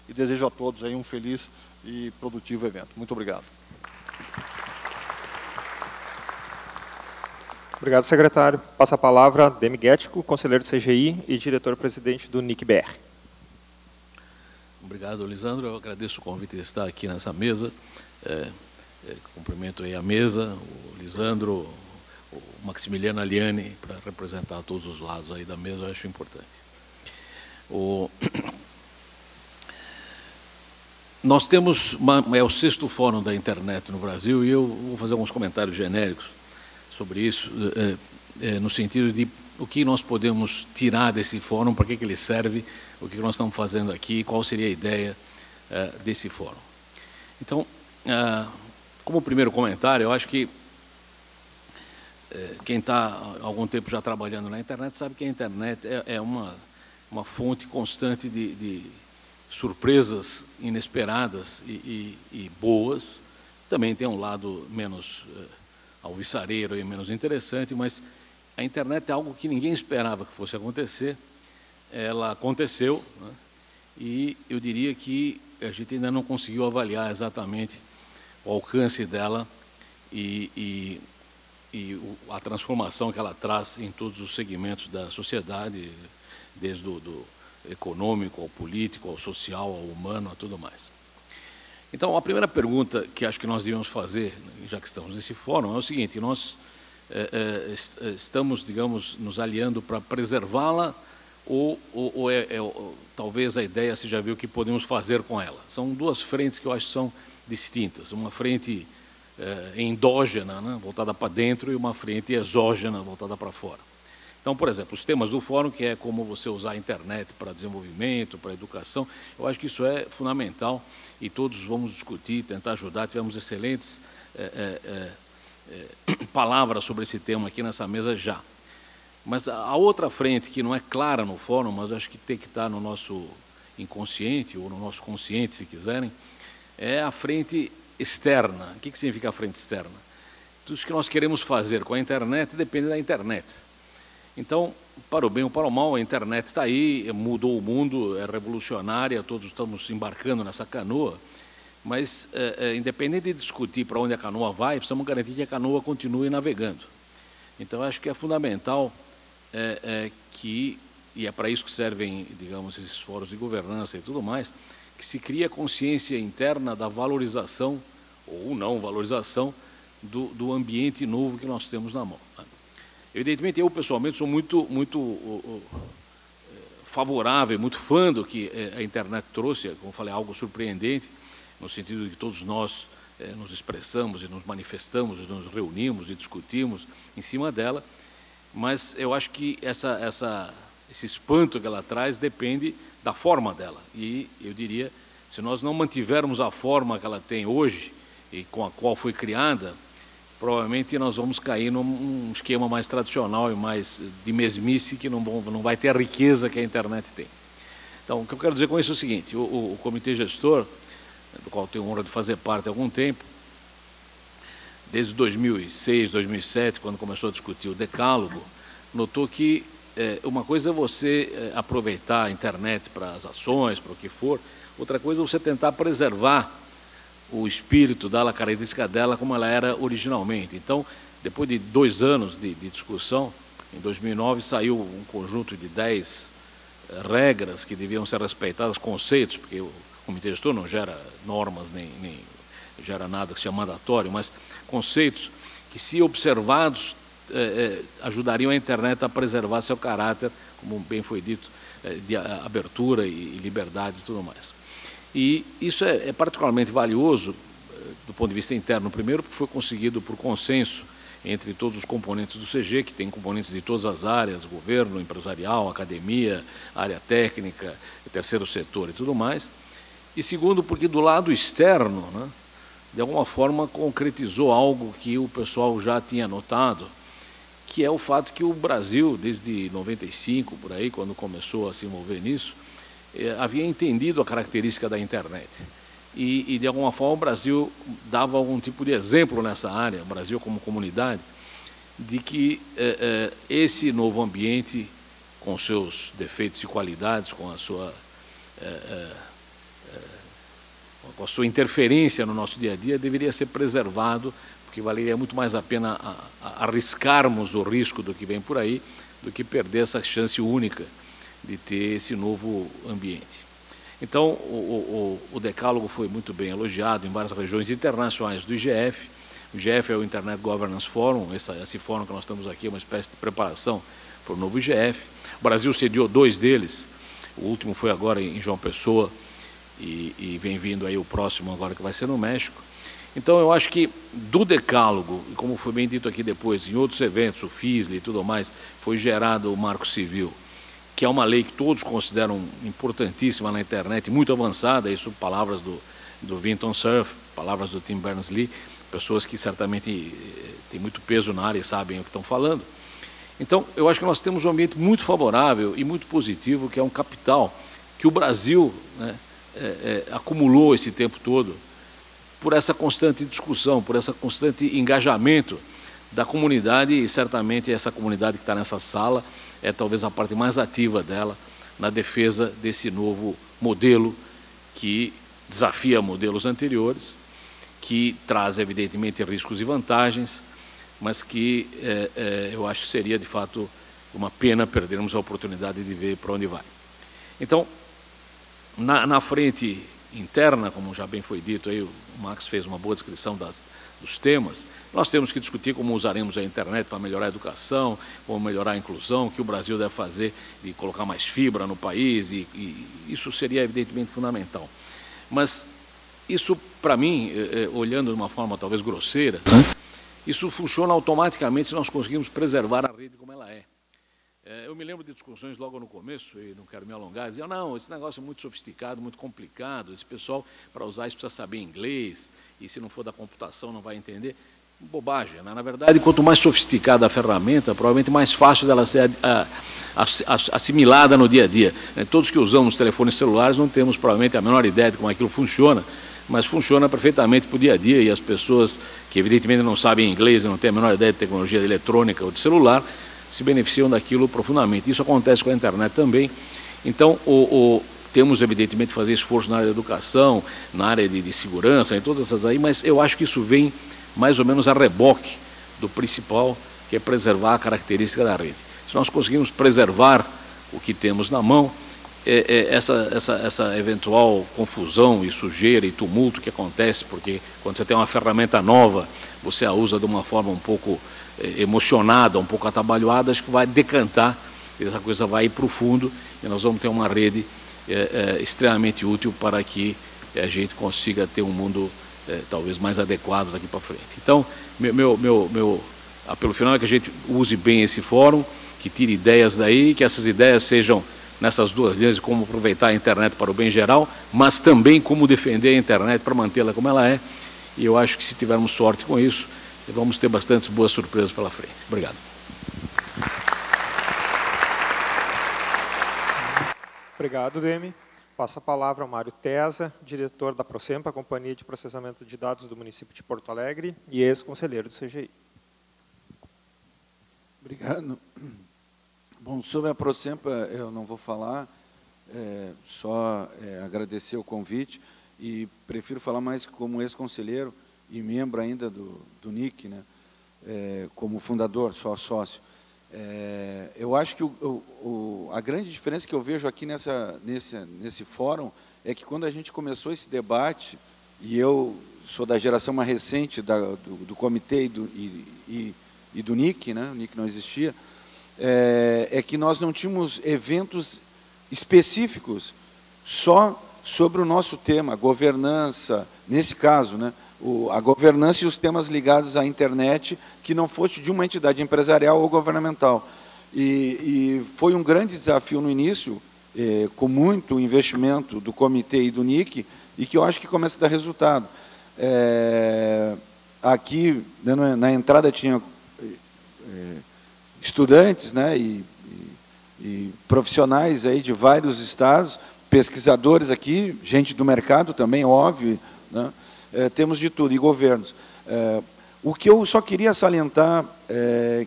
e desejo a todos aí um feliz e produtivo evento. Muito obrigado. Obrigado, secretário. Passa a palavra a Demi Guético, conselheiro do CGI e diretor-presidente do NIC-BR. Obrigado, Lisandro. Eu agradeço o convite de estar aqui nessa mesa. Cumprimento aí a mesa, o Lisandro, o Maximiliano Aliani, para representar todos os lados aí da mesa, eu acho importante. Nós temos, é o 6º Fórum da Internet no Brasil, e eu vou fazer alguns comentários genéricos sobre isso, no sentido de o que nós podemos tirar desse fórum, para que ele serve, o que nós estamos fazendo aqui, qual seria a ideia desse fórum. Então, como primeiro comentário, eu acho que quem está há algum tempo já trabalhando na internet sabe que a internet é uma fonte constante de surpresas inesperadas e boas. Também tem um lado menos alvissareiro e menos interessante, mas a internet é algo que ninguém esperava que fosse acontecer. Ela aconteceu, né? E eu diria que a gente ainda não conseguiu avaliar exatamente o alcance dela e a transformação que ela traz em todos os segmentos da sociedade, desde do econômico ao político, ao social, ao humano, a tudo mais. Então, a primeira pergunta que acho que nós devíamos fazer, já que estamos nesse fórum, é o seguinte: nós estamos, digamos, nos aliando para preservá-la talvez a ideia seja ver o que podemos fazer com ela. São duas frentes que eu acho que são distintas. Uma frente endógena, né, voltada para dentro, e uma frente exógena, voltada para fora. Então, por exemplo, os temas do fórum, que é como você usar a internet para desenvolvimento, para educação, eu acho que isso é fundamental e todos vamos discutir, tentar ajudar. Tivemos excelentes palavras sobre esse tema aqui nessa mesa já. Mas a outra frente, que não é clara no fórum, mas acho que tem que estar no nosso inconsciente, ou no nosso consciente, se quiserem, é a frente externa. O que significa a frente externa? Tudo que nós queremos fazer com a internet depende da internet. Então, para o bem ou para o mal, a internet está aí, mudou o mundo, é revolucionária, todos estamos embarcando nessa canoa, mas, independente de discutir para onde a canoa vai, precisamos garantir que a canoa continue navegando. Então, acho que é fundamental e é para isso que servem, digamos, esses fóruns de governança e tudo mais, que se crie a consciência interna da valorização, ou não valorização, do ambiente novo que nós temos na mão. Evidentemente, eu pessoalmente sou muito favorável, muito fã do que a internet trouxe, como eu falei, algo surpreendente, no sentido de que todos nós nos expressamos e nos manifestamos, e nos reunimos e discutimos em cima dela, mas eu acho que esse espanto que ela traz depende da forma dela. E eu diria, se nós não mantivermos a forma que ela tem hoje e com a qual foi criada, provavelmente nós vamos cair num esquema mais tradicional e mais de mesmice, que não vai ter a riqueza que a internet tem. Então, o que eu quero dizer com isso é o seguinte: o comitê gestor, do qual tenho a honra de fazer parte há algum tempo, desde 2006, 2007, quando começou a discutir o decálogo, notou que uma coisa é você aproveitar a internet para as ações, para o que for, outra coisa é você tentar preservar o espírito dela, a característica dela como ela era originalmente. Então, depois de 2 anos de discussão, em 2009 saiu um conjunto de 10 regras que deviam ser respeitadas, conceitos, porque o comitê gestor não gera normas, nem gera nada que seja mandatório, mas conceitos que, se observados, ajudariam a internet a preservar seu caráter, como bem foi dito, de abertura e liberdade e tudo mais. E isso é particularmente valioso do ponto de vista interno, primeiro, porque foi conseguido por consenso entre todos os componentes do CG, que tem componentes de todas as áreas, governo, empresarial, academia, área técnica, terceiro setor e tudo mais. E segundo, porque do lado externo, né, de alguma forma concretizou algo que o pessoal já tinha notado, que é o fato que o Brasil, desde 95, por aí, quando começou a se envolver nisso, havia entendido a característica da internet. E, de alguma forma, o Brasil dava algum tipo de exemplo nessa área, o Brasil como comunidade, de que esse novo ambiente, com seus defeitos e qualidades, com a sua interferência no nosso dia a dia, deveria ser preservado, porque valeria muito mais a pena arriscarmos o risco do que vem por aí, do que perder essa chance única de ter esse novo ambiente. Então, o decálogo foi muito bem elogiado em várias regiões internacionais do IGF. O IGF é o Internet Governance Forum, esse fórum que nós estamos aqui é uma espécie de preparação para o novo IGF. O Brasil sediou 2 deles, o último foi agora em João Pessoa, e vem vindo aí o próximo agora, que vai ser no México. Então, eu acho que do decálogo, e como foi bem dito aqui depois, em outros eventos, o FISLE e tudo mais, foi gerado o Marco Civil, que é uma lei que todos consideram importantíssima na internet, muito avançada, isso palavras do Vinton Cerf, palavras do Tim Berners-Lee, pessoas que certamente têm muito peso na área e sabem o que estão falando. Então, eu acho que nós temos um ambiente muito favorável e muito positivo, que é um capital que o Brasil, né, acumulou esse tempo todo, por essa constante discussão, por esse constante engajamento da comunidade, e certamente essa comunidade que está nessa sala é talvez a parte mais ativa dela na defesa desse novo modelo que desafia modelos anteriores, que traz evidentemente riscos e vantagens, mas que eu acho que seria de fato uma pena perdermos a oportunidade de ver para onde vai. Então, na frente interna, como já bem foi dito, aí o Max fez uma boa descrição dos temas, nós temos que discutir como usaremos a internet para melhorar a educação, como melhorar a inclusão, o que o Brasil deve fazer de colocar mais fibra no país, e isso seria evidentemente fundamental. Mas isso, para mim, olhando de uma forma talvez grosseira, isso funciona automaticamente se nós conseguirmos preservar a rede como ela é. Eu me lembro de discussões logo no começo, e não quero me alongar, diziam, não, esse negócio é muito sofisticado, muito complicado, esse pessoal, para usar isso, precisa saber inglês, e se não for da computação não vai entender. Bobagem, né? Na verdade, quanto mais sofisticada a ferramenta, provavelmente mais fácil dela ser assimilada no dia a dia. Todos que usamos telefones celulares não temos provavelmente a menor ideia de como aquilo funciona, mas funciona perfeitamente para o dia a dia, e as pessoas que evidentemente não sabem inglês e não têm a menor ideia de tecnologia eletrônica ou de celular, se beneficiam daquilo profundamente. Isso acontece com a internet também. Então, temos evidentemente que fazer esforço na área da educação, na área de segurança, em todas essas aí, mas eu acho que isso vem mais ou menos a reboque do principal, que é preservar a característica da rede. Se nós conseguirmos preservar o que temos na mão, essa eventual confusão e sujeira e tumulto que acontece, porque quando você tem uma ferramenta nova, você a usa de uma forma um pouco emocionada, um pouco atabalhoada, acho que vai decantar, essa coisa vai ir para o fundo, e nós vamos ter uma rede extremamente útil para que a gente consiga ter um mundo talvez mais adequado daqui para frente. Então, meu apelo final é que a gente use bem esse fórum, que tire ideias daí, que essas ideias sejam nessas duas linhas de como aproveitar a internet para o bem geral, mas também como defender a internet para mantê-la como ela é, e eu acho que se tivermos sorte com isso, vamos ter bastantes boas surpresas pela frente. Obrigado. Obrigado, Demi. Passo a palavra ao Mário Tesa, diretor da Procempa, Companhia de Processamento de Dados do município de Porto Alegre e ex-conselheiro do CGI. Obrigado. Bom, sobre a Procempa eu não vou falar, só agradecer o convite, e prefiro falar mais como ex-conselheiro e membro ainda do NIC, né, como fundador, só sócio. Eu acho que a grande diferença que eu vejo aqui nesse fórum é que quando a gente começou esse debate, e eu sou da geração mais recente do comitê e do NIC, né, o NIC não existia, é que nós não tínhamos eventos específicos só sobre o nosso tema, governança, nesse caso, né, a governança e os temas ligados à internet, que não fosse de uma entidade empresarial ou governamental. E foi um grande desafio no início, com muito investimento do comitê e do NIC, e que eu acho que começa a dar resultado. Aqui, na entrada, tinha estudantes, né, e profissionais aí de vários estados, pesquisadores aqui, gente do mercado também, óbvio, né? Temos de tudo, e governos. O que eu só queria salientar,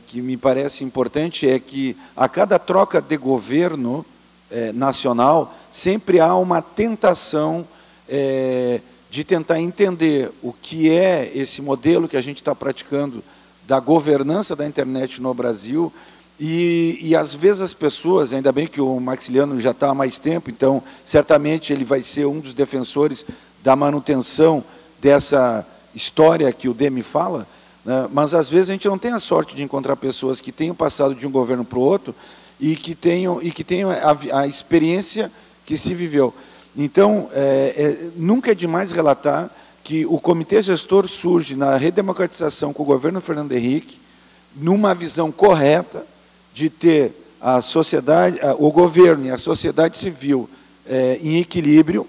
que me parece importante, é que a cada troca de governo nacional, sempre há uma tentação de tentar entender o que é esse modelo que a gente está praticando da governança da internet no Brasil, e às vezes as pessoas, ainda bem que o Maxiliano já está há mais tempo, então certamente ele vai ser um dos defensores da manutenção dessa história que o Demi fala, né? Mas às vezes a gente não tem a sorte de encontrar pessoas que tenham passado de um governo para o outro e que tenham a experiência que se viveu. Então, nunca é demais relatar que o comitê gestor surge na redemocratização com o governo Fernando Henrique, numa visão correta de ter a sociedade, o governo e a sociedade civil em equilíbrio,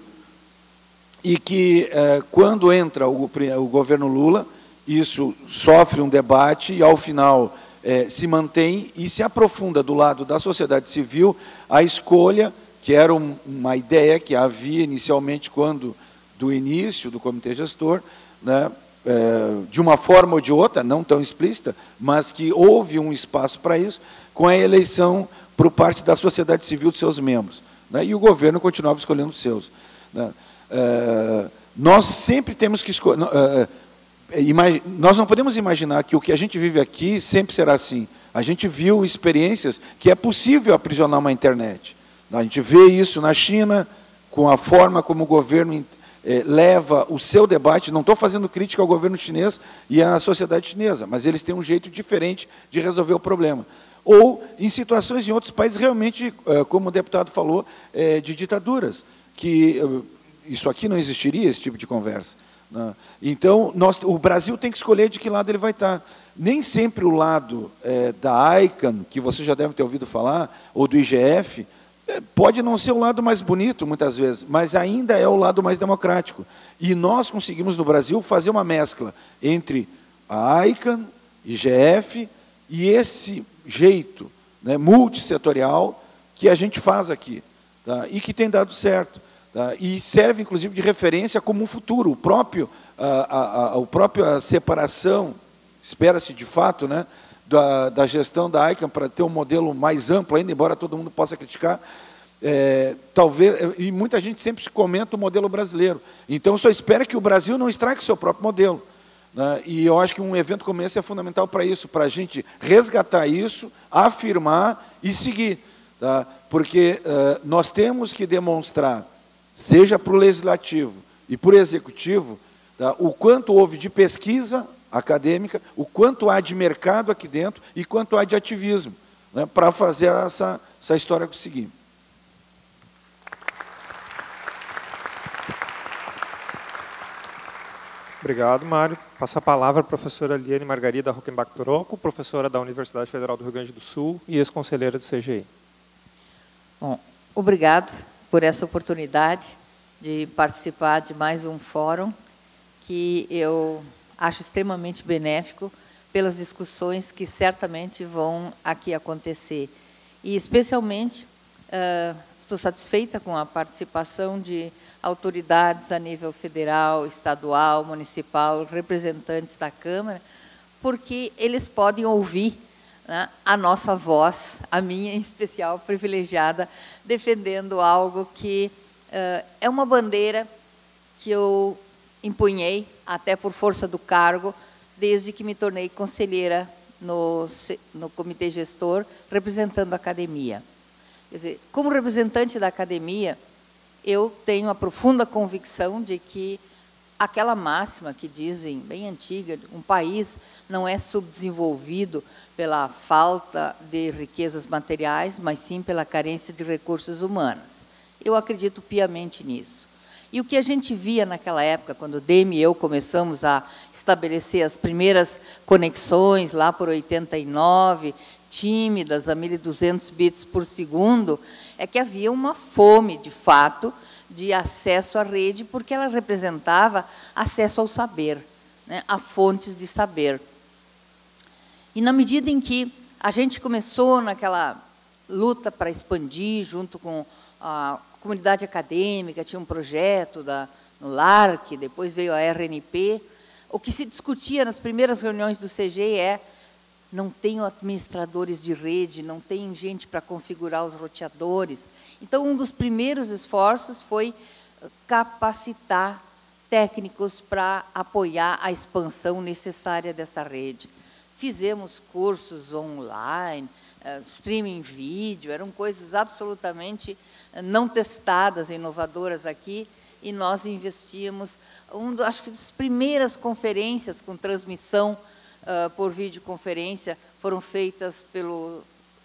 e que, quando entra o governo Lula, isso sofre um debate e, ao final, se mantém e se aprofunda do lado da sociedade civil a escolha, que era uma ideia que havia inicialmente do início do comitê gestor, né, de uma forma ou de outra, não tão explícita, mas que houve um espaço para isso, com a eleição por parte da sociedade civil de seus membros, né, e o governo continuava escolhendo os seus, né. Nós sempre temos que escolher. Nós não podemos imaginar que o que a gente vive aqui sempre será assim. A gente viu experiências que é possível aprisionar uma internet. A gente vê isso na China, com a forma como o governo leva o seu debate, não estou fazendo crítica ao governo chinês e à sociedade chinesa, mas eles têm um jeito diferente de resolver o problema. Ou em situações em outros países, realmente, como o deputado falou, de ditaduras, que isso aqui não existiria, esse tipo de conversa. Né? Então, o Brasil tem que escolher de que lado ele vai estar. Nem sempre o lado da ICANN, que você já deve ter ouvido falar, ou do IGF, pode não ser o lado mais bonito, muitas vezes, mas ainda é o lado mais democrático. E nós conseguimos, no Brasil, fazer uma mescla entre a ICANN, IGF, e esse jeito, né, multissetorial que a gente faz aqui, tá? E que tem dado certo. Tá? E serve, inclusive, de referência como um futuro. A própria separação, espera-se de fato, né, da gestão da ICANN para ter um modelo mais amplo ainda, embora todo mundo possa criticar, talvez, e muita gente sempre comenta o modelo brasileiro. Então, só espera que o Brasil não estrague o seu próprio modelo. Né? E eu acho que um evento como esse é fundamental para isso, para a gente resgatar isso, afirmar e seguir. Tá? Porque nós temos que demonstrar, seja para o Legislativo e para o Executivo, tá, o quanto houve de pesquisa acadêmica, o quanto há de mercado aqui dentro e quanto há de ativismo, né, para fazer essa história conseguir. Obrigado, Mário. Passo a palavra à professora Liane Margarida Rockenbach-Toroco, professora da Universidade Federal do Rio Grande do Sul e ex-conselheira do CGI. Bom, obrigado por essa oportunidade de participar de mais um fórum que eu acho extremamente benéfico pelas discussões que certamente vão aqui acontecer. E, especialmente, estou satisfeita com a participação de autoridades a nível federal, estadual, municipal, representantes da Câmara, porque eles podem ouvir, né, a nossa voz, a minha em especial, privilegiada, defendendo algo que é uma bandeira que eu empunhei, até por força do cargo, desde que me tornei conselheira no comitê gestor, representando a academia. Quer dizer, como representante da academia, eu tenho a profunda convicção de que aquela máxima que dizem, bem antiga, um país não é subdesenvolvido pela falta de riquezas materiais, mas sim pela carência de recursos humanos. Eu acredito piamente nisso. E o que a gente via naquela época, quando o Demi e eu começamos a estabelecer as primeiras conexões, lá por 89, tímidas, a 1.200 bits por segundo, é que havia uma fome, de fato, de acesso à rede, porque ela representava acesso ao saber, né, a fontes de saber. E, na medida em que a gente começou naquela luta para expandir, junto com a comunidade acadêmica, tinha um projeto no LARC, depois veio a RNP, o que se discutia nas primeiras reuniões do CG não tem administradores de rede, não tem gente para configurar os roteadores. Então, um dos primeiros esforços foi capacitar técnicos para apoiar a expansão necessária dessa rede. Fizemos cursos online, streaming vídeo, eram coisas absolutamente não testadas, inovadoras aqui, e nós investíamos, acho que das primeiras conferências com transmissão por videoconferência foram feitas pelo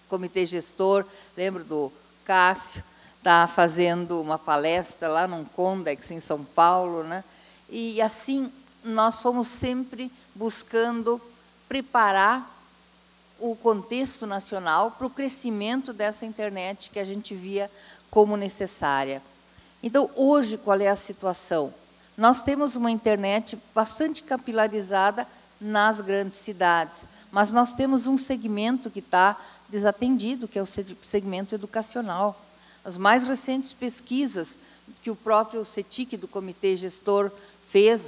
comitê gestor. Lembro do Cássio, está fazendo uma palestra lá num Condex, em São Paulo, né? E, assim, nós fomos sempre buscando preparar o contexto nacional para o crescimento dessa internet que a gente via como necessária. Então, hoje, qual é a situação? Nós temos uma internet bastante capilarizada nas grandes cidades, mas nós temos um segmento que está desatendido, que é o segmento educacional. As mais recentes pesquisas que o próprio CETIC, do Comitê Gestor, fez,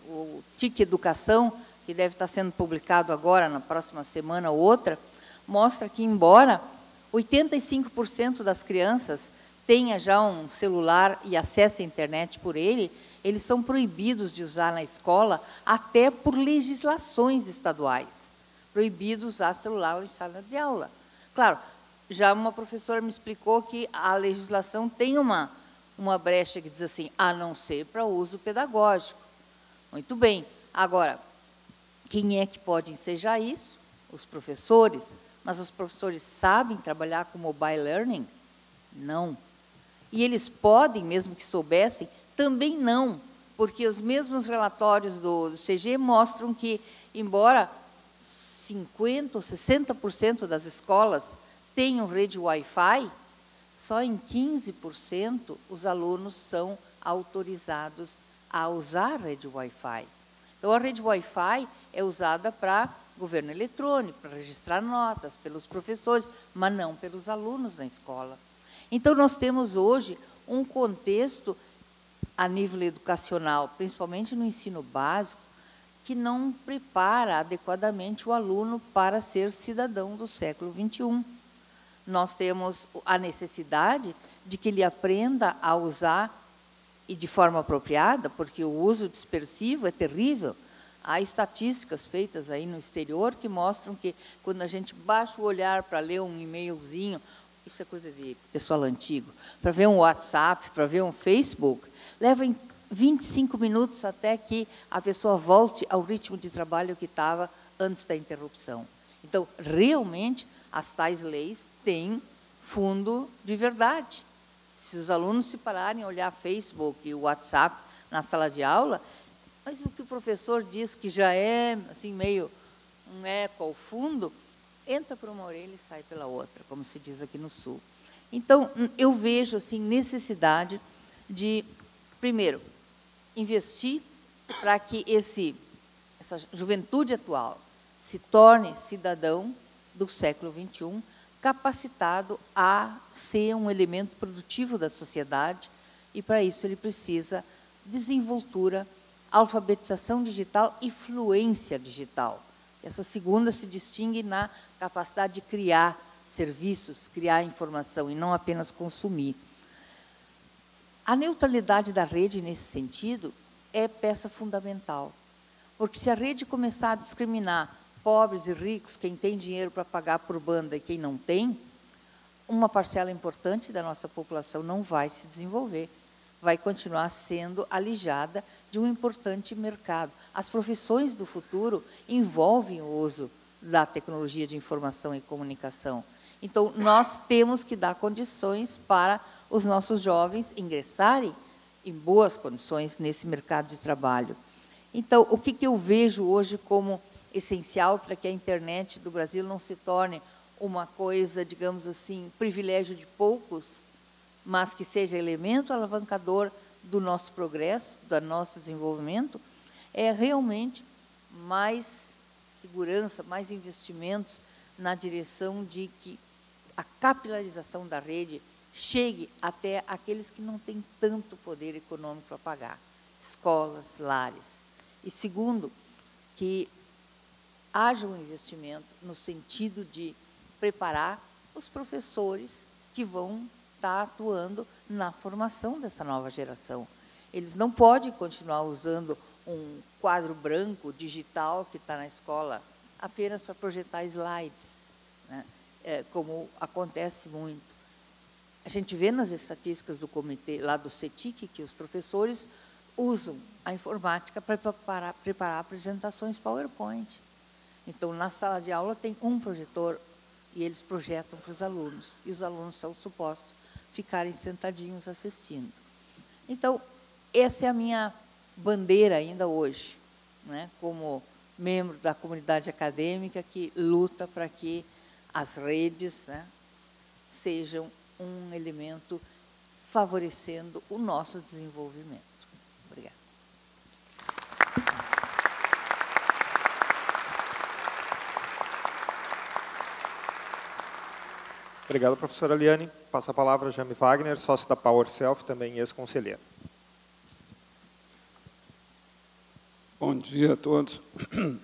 o TIC Educação, que deve estar sendo publicado agora, na próxima semana ou outra, mostra que, embora 85% das crianças tenha já um celular e acesse a internet por ele, eles são proibidos de usar na escola, até por legislações estaduais. Proibidos usar celular em sala de aula. Claro, já uma professora me explicou que a legislação tem uma uma brecha que diz assim, a não ser para uso pedagógico. Muito bem. Agora, quem é que pode ensejar isso? Os professores. Mas os professores sabem trabalhar com mobile learning? Não. E eles podem, mesmo que soubessem, também não, porque os mesmos relatórios do CG mostram que, embora 50% ou 60% das escolas tenham rede Wi-Fi, só em 15% os alunos são autorizados a usar a rede Wi-Fi. Então, a rede Wi-Fi é usada para governo eletrônico, para registrar notas pelos professores, mas não pelos alunos na escola. Então, nós temos hoje um contexto a nível educacional, principalmente no ensino básico, que não prepara adequadamente o aluno para ser cidadão do século XXI. Nós temos a necessidade de que ele aprenda a usar, e de forma apropriada, porque o uso dispersivo é terrível. Há estatísticas feitas aí no exterior que mostram que, quando a gente baixa o olhar para ler um e-mailzinho, isso é coisa de pessoal antigo, para ver um WhatsApp, para ver um Facebook, leva 25 minutos até que a pessoa volte ao ritmo de trabalho que estava antes da interrupção. Então, realmente, as tais leis têm fundo de verdade. Se os alunos se pararem a olhar Facebook e o WhatsApp na sala de aula, mas o que o professor diz que já é assim, meio um eco ao fundo, entra por uma orelha e sai pela outra, como se diz aqui no Sul. Então, eu vejo assim, necessidade de, primeiro, investir para que essa juventude atual se torne cidadão do século XXI, capacitado a ser um elemento produtivo da sociedade, e, para isso, ele precisa desenvoltura, alfabetização digital e fluência digital. Essa segunda se distingue na capacidade de criar serviços, criar informação, e não apenas consumir. A neutralidade da rede, nesse sentido, é peça fundamental, porque se a rede começar a discriminar pobres e ricos, quem tem dinheiro para pagar por banda e quem não tem, uma parcela importante da nossa população não vai se desenvolver, vai continuar sendo alijada de um importante mercado. As profissões do futuro envolvem o uso da tecnologia de informação e comunicação. Então, nós temos que dar condições para os nossos jovens ingressarem em boas condições nesse mercado de trabalho. Então, o que eu vejo hoje como essencial para que a internet do Brasil não se torne uma coisa, digamos assim, privilégio de poucos, mas que seja elemento alavancador do nosso progresso, do nosso desenvolvimento, é realmente mais segurança, mais investimentos na direção de que a capilarização da rede chegue até aqueles que não têm tanto poder econômico para pagar, escolas, lares. E, segundo, que haja um investimento no sentido de preparar os professores que vão estar atuando na formação dessa nova geração. Eles não podem continuar usando um quadro branco digital que está na escola apenas para projetar slides, né? Como acontece muito. A gente vê nas estatísticas do comitê, lá do CETIC, que os professores usam a informática para preparar apresentações PowerPoint. Então, na sala de aula tem um projetor e eles projetam para os alunos, e os alunos são supostos ficarem sentadinhos assistindo. Então, essa é a minha bandeira ainda hoje, né, como membro da comunidade acadêmica que luta para que as redes, né, sejam um elemento favorecendo o nosso desenvolvimento. Obrigada. Obrigado, professora Liane. Passa a palavra a Jaime Wagner, sócio da PowerSelf, também ex-conselheiro. Bom dia a todos. Em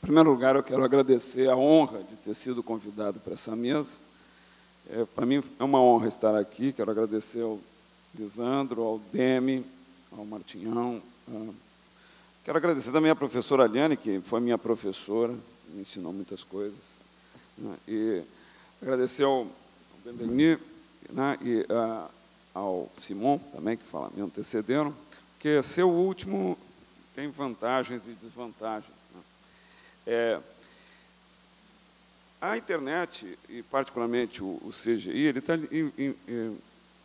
primeiro lugar, eu quero agradecer a honra de ter sido convidado para essa mesa. Para mim é uma honra estar aqui. Quero agradecer ao Lisandro, ao Demi, ao Martinhão. Quero agradecer também à professora Liane, que foi minha professora, me ensinou muitas coisas. E agradecer ao Benveni, né, e ao Simon, também, que me antecederam, porque ser o último tem vantagens e desvantagens, né? A internet, e particularmente o CGI, ele está,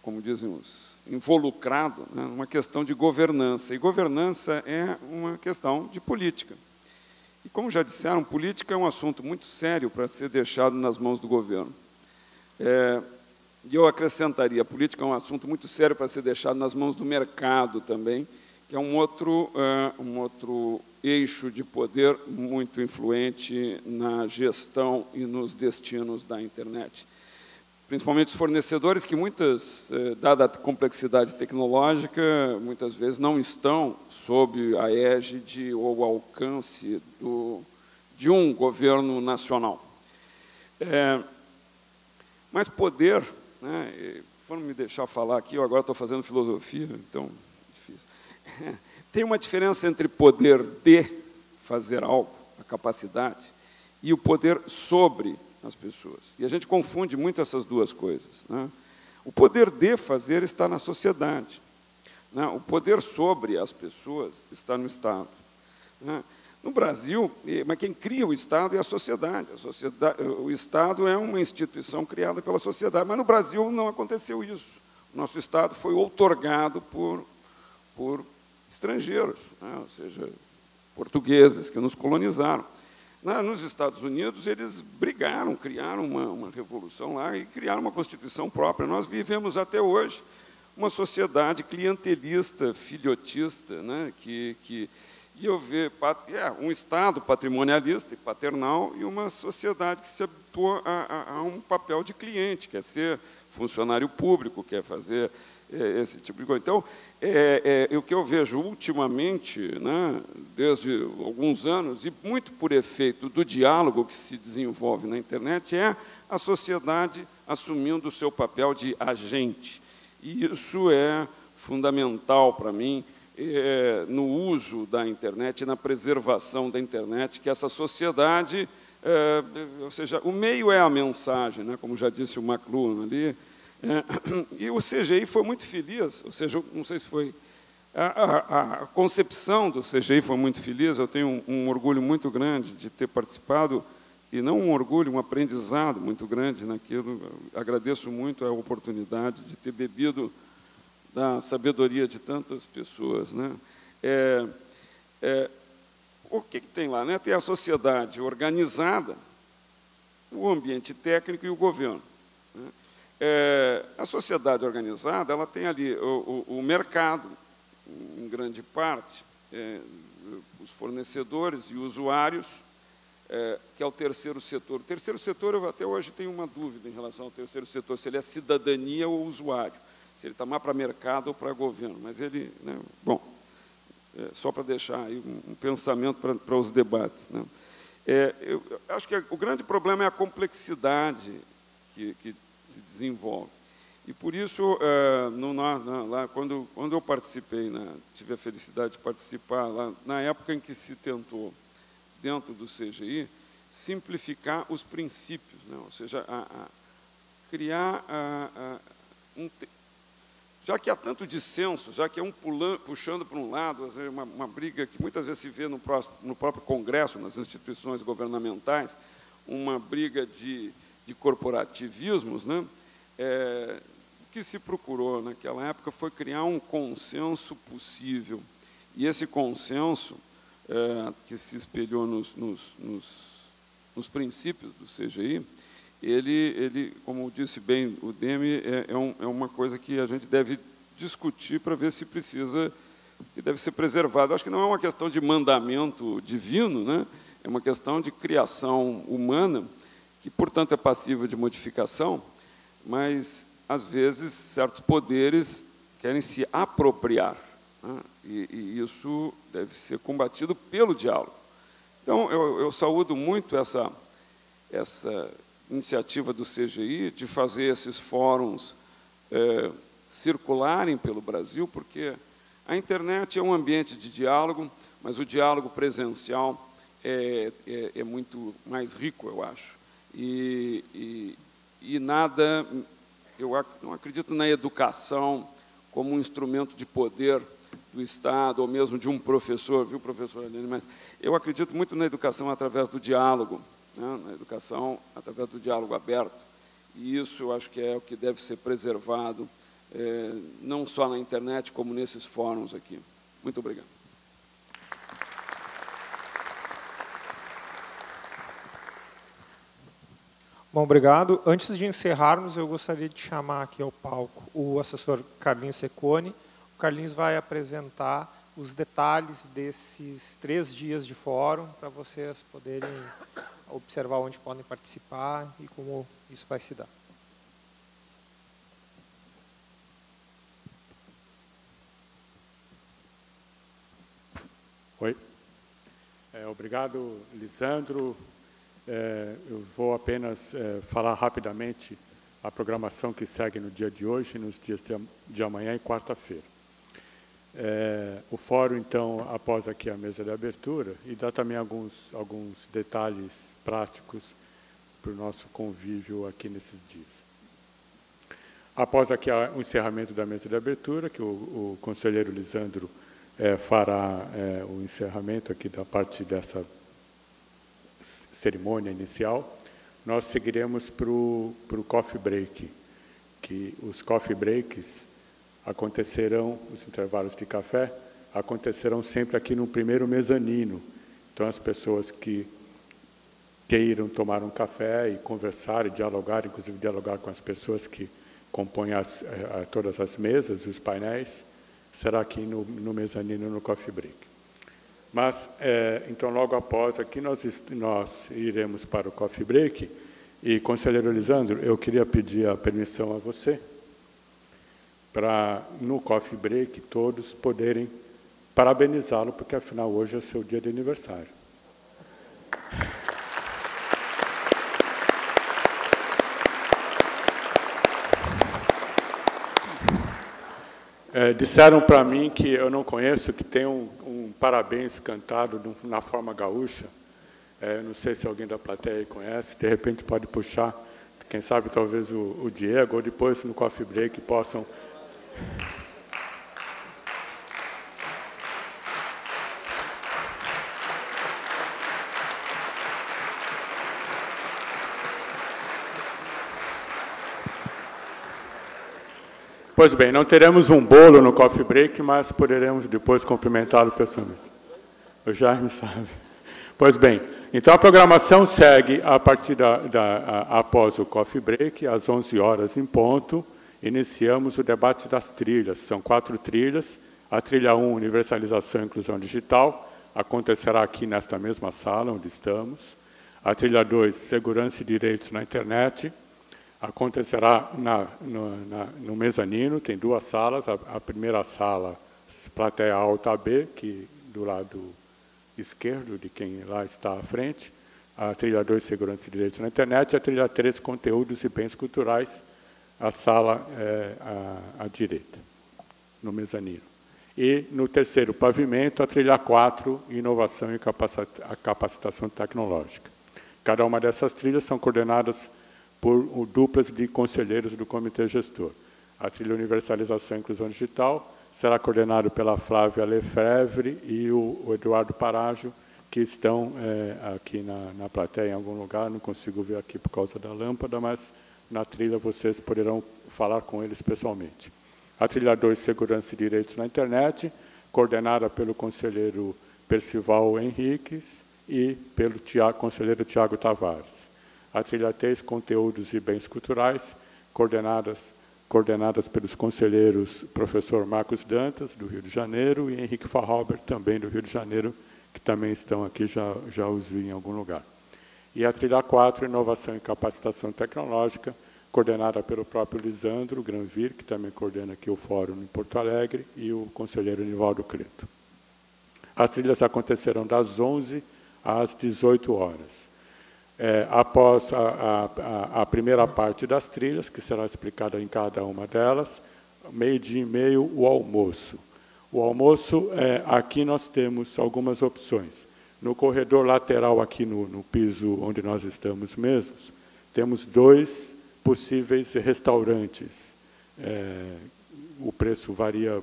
como dizem os, involucrado, né, numa questão de governança. E governança é uma questão de política. E, como já disseram, política é um assunto muito sério para ser deixado nas mãos do governo. E eu acrescentaria, a política é um assunto muito sério para ser deixado nas mãos do mercado também, que é um outro eixo de poder muito influente na gestão e nos destinos da internet. Principalmente os fornecedores que dada a complexidade tecnológica, muitas vezes não estão sob a égide ou alcance de um governo nacional. Mas poder, né, foram me deixar falar aqui, eu agora estou fazendo filosofia, então, difícil. Tem uma diferença entre poder de fazer algo, a capacidade, e o poder sobre as pessoas. E a gente confunde muito essas duas coisas, né? O poder de fazer está na sociedade, né? O poder sobre as pessoas está no Estado, né? No Brasil, mas quem cria o Estado é a sociedade. O Estado é uma instituição criada pela sociedade, mas no Brasil não aconteceu isso. O nosso Estado foi outorgado por estrangeiros, né? Ou seja, portugueses que nos colonizaram. Nos Estados Unidos, eles brigaram, criaram uma revolução lá e criaram uma Constituição própria. Nós vivemos até hoje uma sociedade clientelista, filhotista, né? E eu vejo um Estado patrimonialista e paternal e uma sociedade que se habituou a um papel de cliente, quer ser funcionário público, quer fazer esse tipo de coisa. Então, o que eu vejo ultimamente, né, desde alguns anos, e muito por efeito do diálogo que se desenvolve na internet, é a sociedade assumindo o seu papel de agente. E isso é fundamental para mim, no uso da internet, na preservação da internet, que essa sociedade, ou seja, o meio é a mensagem, né, como já disse o McLuhan ali. E o CGI foi muito feliz, ou seja, não sei se foi... A concepção do CGI foi muito feliz, eu tenho um orgulho muito grande de ter participado, e não um orgulho, um aprendizado muito grande naquilo. Agradeço muito a oportunidade de ter bebido da sabedoria de tantas pessoas, né? O que tem lá, né? Tem a sociedade organizada, o ambiente técnico e o governo, né? A sociedade organizada, ela tem ali o mercado, em grande parte, os fornecedores e usuários, que é o terceiro setor. O terceiro setor, eu até hoje tenho uma dúvida em relação ao terceiro setor, se ele é cidadania ou usuário, se ele está mais para mercado ou para governo. Mas ele, né, bom, só para deixar aí um pensamento para os debates, né? Eu acho que o grande problema é a complexidade que se desenvolve. E, por isso, lá, quando eu participei, tive a felicidade de participar, lá, na época em que se tentou, dentro do CGI, simplificar os princípios, né? Ou seja, criar já que há tanto dissenso, já que é um puxando para um lado, uma briga que muitas vezes se vê no próprio Congresso, nas instituições governamentais, uma briga de corporativismos, né? O que se procurou naquela época foi criar um consenso possível. E esse consenso, que se espelhou nos princípios do CGI, ele, como disse bem o Demi, é uma coisa que a gente deve discutir para ver se precisa, que deve ser preservado. Acho que não é uma questão de mandamento divino, né? É uma questão de criação humana, que, portanto, é passível de modificação, mas, às vezes, certos poderes querem se apropriar, né? E isso deve ser combatido pelo diálogo. Então, eu saúdo muito essa iniciativa do CGI de fazer esses fóruns circularem pelo Brasil, porque a internet é um ambiente de diálogo, mas o diálogo presencial é muito mais rico, eu acho. E nada eu não acredito na educação como um instrumento de poder do Estado, ou mesmo de um professor, viu, professor Aline? Mas eu acredito muito na educação através do diálogo, né? Na educação através do diálogo aberto. E isso eu acho que é o que deve ser preservado, não só na internet, como nesses fóruns aqui. Muito obrigado. Bom, obrigado. Antes de encerrarmos, eu gostaria de chamar aqui ao palco o assessor Carlinhos Secone. O Carlinhos vai apresentar os detalhes desses 3 dias de fórum, para vocês poderem observar onde podem participar e como isso vai se dar. Oi. Obrigado, Lisandro. Eu vou apenas falar rapidamente a programação que segue no dia de hoje, nos dias de amanhã e quarta-feira. O fórum, então, após aqui a mesa de abertura, e dá também alguns detalhes práticos para o nosso convívio aqui nesses dias. Após aqui o encerramento da mesa de abertura, que o conselheiro Lisandro fará o encerramento aqui da parte dessa cerimônia inicial, nós seguiremos para o coffee break, que os coffee breaks acontecerão, os intervalos de café, acontecerão sempre aqui no primeiro mezanino. Então, as pessoas que queiram tomar um café e conversar e dialogar, inclusive dialogar com as pessoas que compõem todas as mesas e os painéis, será aqui no mezanino, no coffee break. Mas, então, logo após aqui, nós iremos para o coffee break. E, conselheiro Lisandro, eu queria pedir a permissão a você para, no coffee break, todos poderem parabenizá-lo, porque, afinal, hoje é o seu dia de aniversário. Disseram para mim que eu não conheço, que tem um parabéns cantado na forma gaúcha. Não sei se alguém da plateia conhece, de repente pode puxar, quem sabe talvez o Diego, ou depois no coffee break possam... Pois bem, não teremos um bolo no coffee break, mas poderemos depois cumprimentá-lo pessoalmente. O Jaime sabe. Pois bem, então a programação segue a partir após o coffee break, às 11 horas em ponto, iniciamos o debate das trilhas. São 4 trilhas. A trilha 1, Universalização e Inclusão Digital, acontecerá aqui nesta mesma sala onde estamos. A trilha 2, Segurança e Direitos na Internet, acontecerá no mezanino, tem 2 salas. A primeira sala, plateia alta B, que do lado esquerdo de quem lá está à frente. A trilha 2, Segurança e Direitos na Internet. A trilha 3, Conteúdos e Bens Culturais, a sala à direita, no mezanino. E no terceiro pavimento, a trilha 4, Inovação e Capacitação Tecnológica. Cada uma dessas trilhas são coordenadas por duplas de conselheiros do Comitê Gestor. A trilha Universalização e Inclusão Digital será coordenado pela Flávia Lefebvre e o Eduardo Parágio, que estão aqui na plateia em algum lugar, não consigo ver aqui por causa da lâmpada, mas na trilha vocês poderão falar com eles pessoalmente. A trilha 2, Segurança e Direitos na Internet, coordenada pelo conselheiro Percival Henriques e pelo conselheiro Tiago Tavares. A trilha 3, Conteúdos e Bens Culturais, coordenadas pelos conselheiros professor Marcos Dantas, do Rio de Janeiro, e Henrique Farrober, também do Rio de Janeiro, que também estão aqui, já os vi em algum lugar. E a trilha 4, Inovação e Capacitação Tecnológica, coordenada pelo próprio Lisandro Granville, que também coordena aqui o fórum em Porto Alegre, e o conselheiro Nivaldo Creto. As trilhas acontecerão das 11 às 18 horas. Após a primeira parte das trilhas, que será explicada em cada uma delas, 12h30, o almoço. O almoço, aqui nós temos algumas opções. No corredor lateral, aqui no piso onde nós estamos mesmos, temos 2 possíveis restaurantes. O preço varia,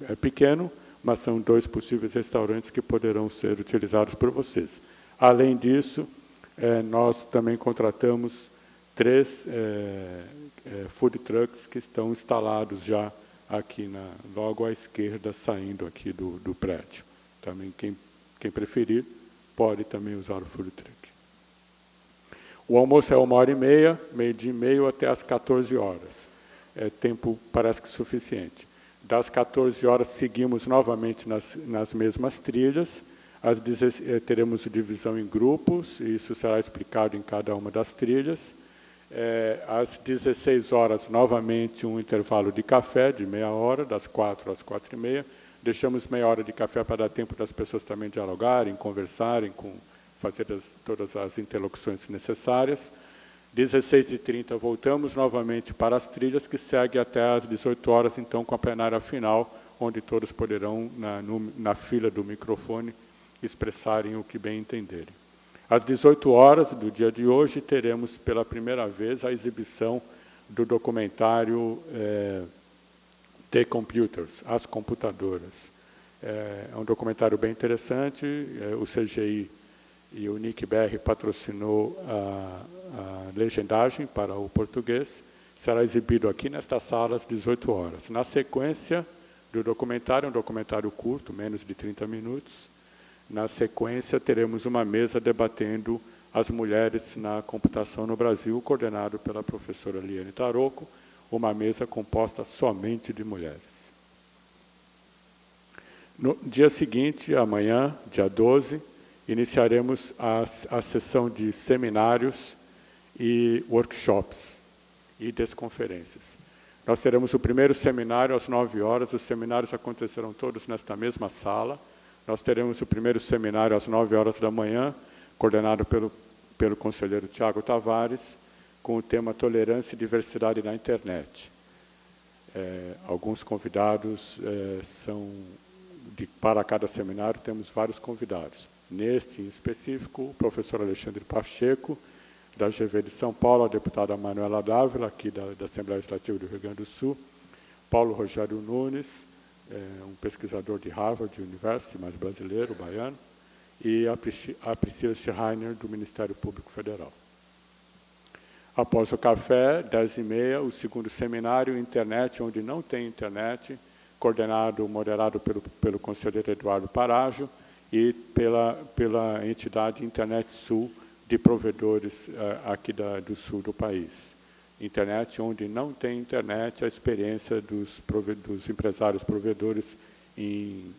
é pequeno, mas são 2 possíveis restaurantes que poderão ser utilizados por vocês. Além disso, nós também contratamos 3 food trucks que estão instalados já aqui logo à esquerda, saindo aqui do prédio. Também quem preferir pode também usar o food truck. O almoço é 1h30, meio-dia e meio até às 14 horas. Tempo parece que suficiente. Das 14 horas seguimos novamente nas mesmas trilhas. Teremos divisão em grupos, e isso será explicado em cada uma das trilhas. Às 16 horas, novamente, um intervalo de café de meia hora, das 4 às 4h30. Deixamos meia hora de café para dar tempo das pessoas também dialogarem, conversarem, fazer todas as interlocuções necessárias. 16h30, voltamos novamente para as trilhas, que segue até às 18 horas, então, com a plenária final, onde todos poderão, na fila do microfone, expressarem o que bem entenderem. Às 18 horas do dia de hoje, teremos pela primeira vez a exibição do documentário The Computers, As Computadoras. É um documentário bem interessante, o CGI e o Nick BR patrocinou a legendagem para o português. Será exibido aqui nesta sala às 18 horas. Na sequência do documentário, um documentário curto, menos de 30 minutos, na sequência teremos uma mesa debatendo as mulheres na computação no Brasil, coordenado pela professora Liane Taroco, uma mesa composta somente de mulheres. No dia seguinte, amanhã, dia 12, iniciaremos a sessão de seminários e workshops e desconferências. Nós teremos o primeiro seminário às 9 horas, os seminários acontecerão todos nesta mesma sala. Nós teremos o primeiro seminário às 9 horas da manhã, coordenado pelo conselheiro Tiago Tavares, com o tema Tolerância e Diversidade na Internet. Alguns convidados para cada seminário, temos vários convidados. Neste, em específico, o professor Alexandre Pacheco, da GV de São Paulo, a deputada Manuela Dávila, aqui da Assembleia Legislativa do Rio Grande do Sul, Paulo Rogério Nunes, um pesquisador de Harvard University, mas brasileiro, baiano, e a Priscila Schreiner, do Ministério Público Federal. Após o café, 10h30, o segundo seminário, Internet, onde não tem internet, moderado pelo conselheiro Eduardo Parágio e pela entidade Internet Sul, de provedores aqui do sul do país. Internet, onde não tem internet, a experiência dos empresários provedores em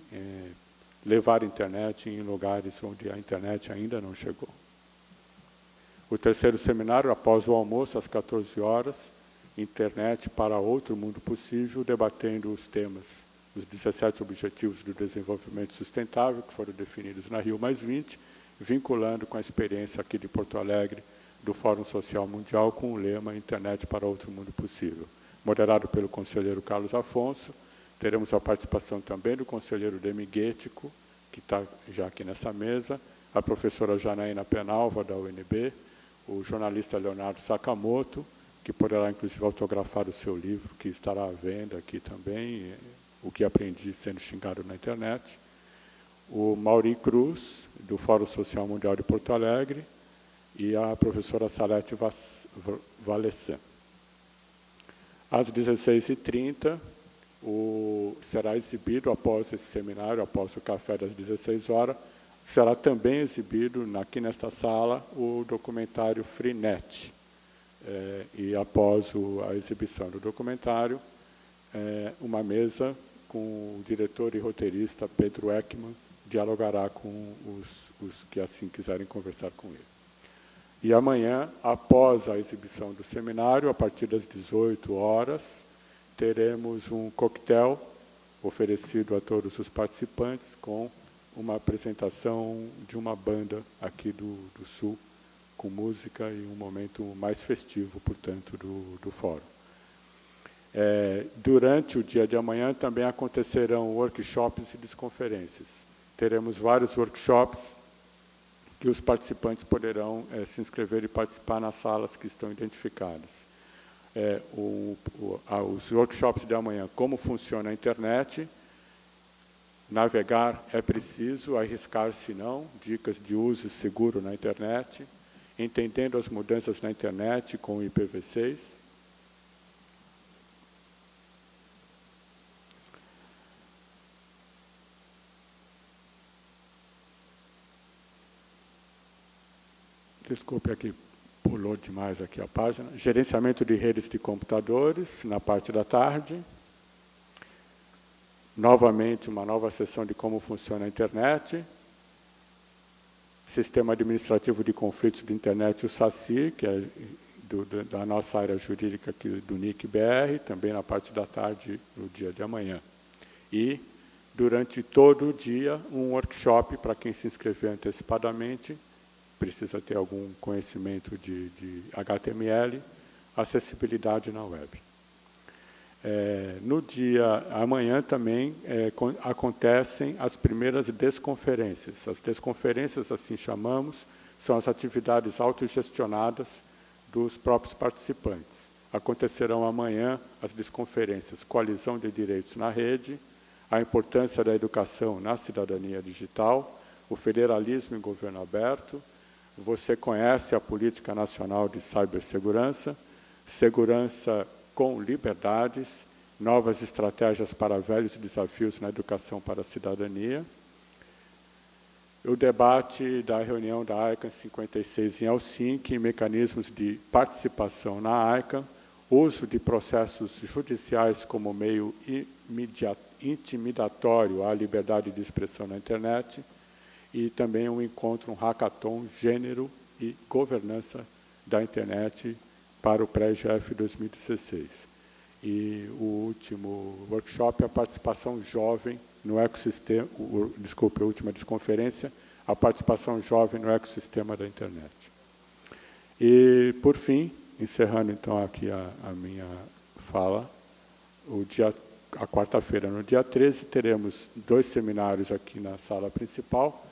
levar internet em lugares onde a internet ainda não chegou. O terceiro seminário, após o almoço, às 14 horas, Internet para outro mundo possível, debatendo os temas, os 17 Objetivos do Desenvolvimento Sustentável, que foram definidos na Rio+20, vinculando com a experiência aqui de Porto Alegre, do Fórum Social Mundial, com o lema Internet para outro mundo possível. Moderado pelo conselheiro Carlos Afonso, teremos a participação também do conselheiro Demiguético, que está já aqui nessa mesa, a professora Janaína Penalva, da UNB, o jornalista Leonardo Sakamoto, que poderá, inclusive, autografar o seu livro, que estará à venda aqui também, O que Aprendi Sendo Xingado na Internet, o Mauri Cruz, do Fórum Social Mundial de Porto Alegre, e a professora Salete Valessan. Às 16h30, será exibido, após esse seminário, após o café das 16 horas, será também exibido, aqui nesta sala, o documentário Freenet. E após a exibição do documentário, uma mesa com o diretor e roteirista Pedro Ekman dialogará com os que assim quiserem conversar com ele. E amanhã, após a exibição do seminário, a partir das 18 horas, teremos um coquetel oferecido a todos os participantes com uma apresentação de uma banda aqui do Sul, com música e um momento mais festivo, portanto, do fórum. Durante o dia de amanhã também acontecerão workshops e desconferências. Teremos vários workshops que os participantes poderão se inscrever e participar nas salas que estão identificadas. os workshops de amanhã, como funciona a internet. Navegar é preciso, arriscar-se não, dicas de uso seguro na internet, entendendo as mudanças na internet com o IPv6. Desculpe aqui, pulou demais aqui a página. Gerenciamento de redes de computadores, na parte da tarde. Novamente, uma nova sessão de como funciona a internet. Sistema Administrativo de Conflitos de Internet, o SACI, que é da nossa área jurídica aqui do NIC-BR, também na parte da tarde, no dia de amanhã. E, durante todo o dia, um workshop para quem se inscrever antecipadamente, precisa ter algum conhecimento de HTML, acessibilidade na web. No dia amanhã também acontecem as primeiras desconferências. As desconferências, assim chamamos, são as atividades autogestionadas dos próprios participantes. Acontecerão amanhã as desconferências Coalizão de Direitos na Rede, a importância da educação na cidadania digital, o federalismo em governo aberto. Você conhece a Política Nacional de Cibersegurança, segurança com liberdades, novas estratégias para velhos desafios na educação para a cidadania. O debate da reunião da AICAN 56 em Helsinki, mecanismos de participação na AICAN, uso de processos judiciais como meio intimidatório à liberdade de expressão na internet, e também um encontro, um hackathon, gênero e governança da internet para o pré-GF 2016. E o último workshop, a participação jovem no ecossistema, desculpe, a última desconferência, a participação jovem no ecossistema da internet. E, por fim, encerrando então aqui a minha fala, a quarta-feira, no dia 13, teremos 2 seminários aqui na sala principal.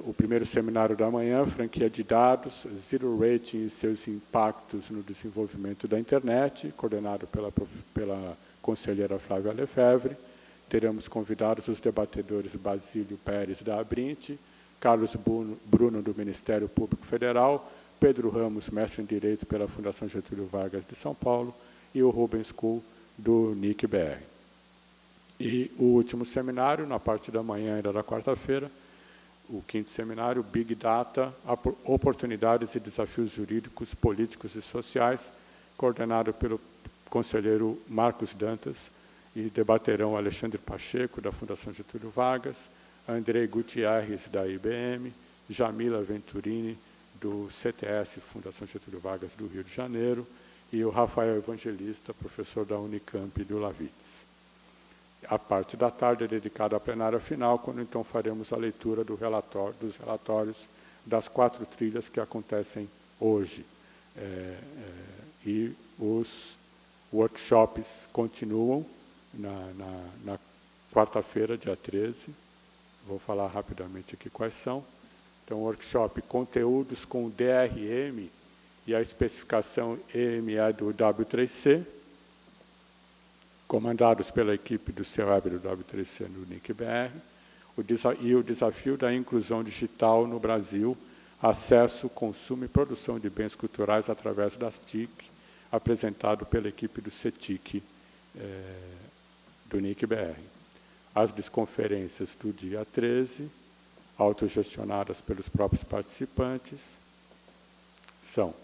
O primeiro seminário da manhã, franquia de dados, Zero Rating e seus impactos no desenvolvimento da internet, coordenado pela conselheira Flávia Lefebvre. Teremos convidados os debatedores Basílio Pérez, da Abrinte, Carlos Bruno, do Ministério Público Federal, Pedro Ramos, mestre em Direito pela Fundação Getúlio Vargas de São Paulo, e o Rubens Kuhl, do NIC-BR. E o último seminário, na parte da manhã ainda da quarta-feira, o 5º seminário, Big Data, Oportunidades e Desafios Jurídicos, Políticos e Sociais, coordenado pelo conselheiro Marcos Dantas, e debaterão Alexandre Pacheco, da Fundação Getúlio Vargas, Andrei Gutierrez, da IBM, Jamila Venturini, do CTS, Fundação Getúlio Vargas, do Rio de Janeiro, e o Rafael Evangelista, professor da Unicamp do Lavitz. A parte da tarde é dedicada à plenária final, quando então faremos a leitura dos relatórios das 4 trilhas que acontecem hoje. E os workshops continuam na quarta-feira, dia 13. Vou falar rapidamente aqui quais são. Então, workshop Conteúdos com DRM e a especificação EME do W3C, comandados pela equipe do CEWEB do W3C no NIC-BR, e o desafio da inclusão digital no Brasil, acesso, consumo e produção de bens culturais através das TIC, apresentado pela equipe do CETIC do NIC-BR. As desconferências do dia 13, autogestionadas pelos próprios participantes, são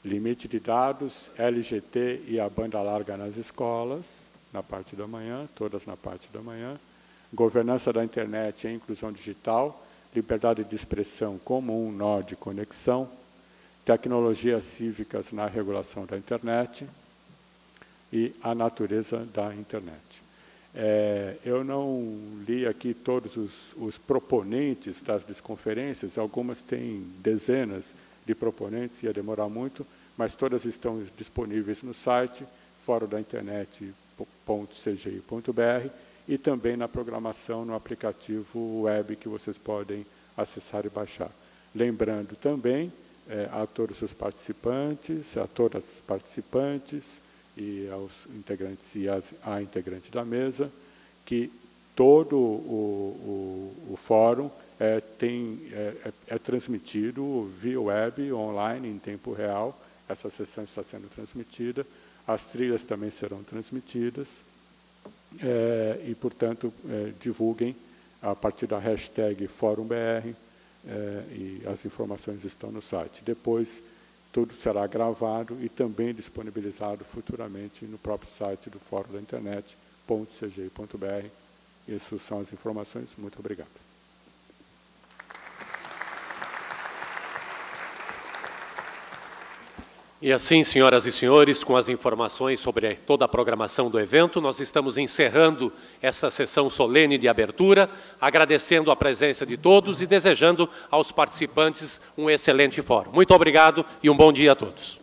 limite de dados, LGT e a banda larga nas escolas, na parte da manhã, todas na parte da manhã. Governança da internet e inclusão digital, liberdade de expressão como um nó de conexão, tecnologias cívicas na regulação da internet e a natureza da internet. Eu não li aqui todos os proponentes das desconferências, algumas têm dezenas de proponentes, ia demorar muito, mas todas estão disponíveis no site forodainternet.cgi.br e também na programação no aplicativo web que vocês podem acessar e baixar. Lembrando também a todos os participantes, a todas as participantes e aos integrantes e à integrante da mesa, que todo o fórum é transmitido via web, online, em tempo real. Essa sessão está sendo transmitida. As trilhas também serão transmitidas. E, portanto, divulguem a partir da hashtag FórumBR, e as informações estão no site. Depois, tudo será gravado e também disponibilizado futuramente no próprio site do Fórum da Internet, .cgi.br. Essas são as informações. Muito obrigado. E assim, senhoras e senhores, com as informações sobre toda a programação do evento, nós estamos encerrando esta sessão solene de abertura, agradecendo a presença de todos e desejando aos participantes um excelente fórum. Muito obrigado e um bom dia a todos.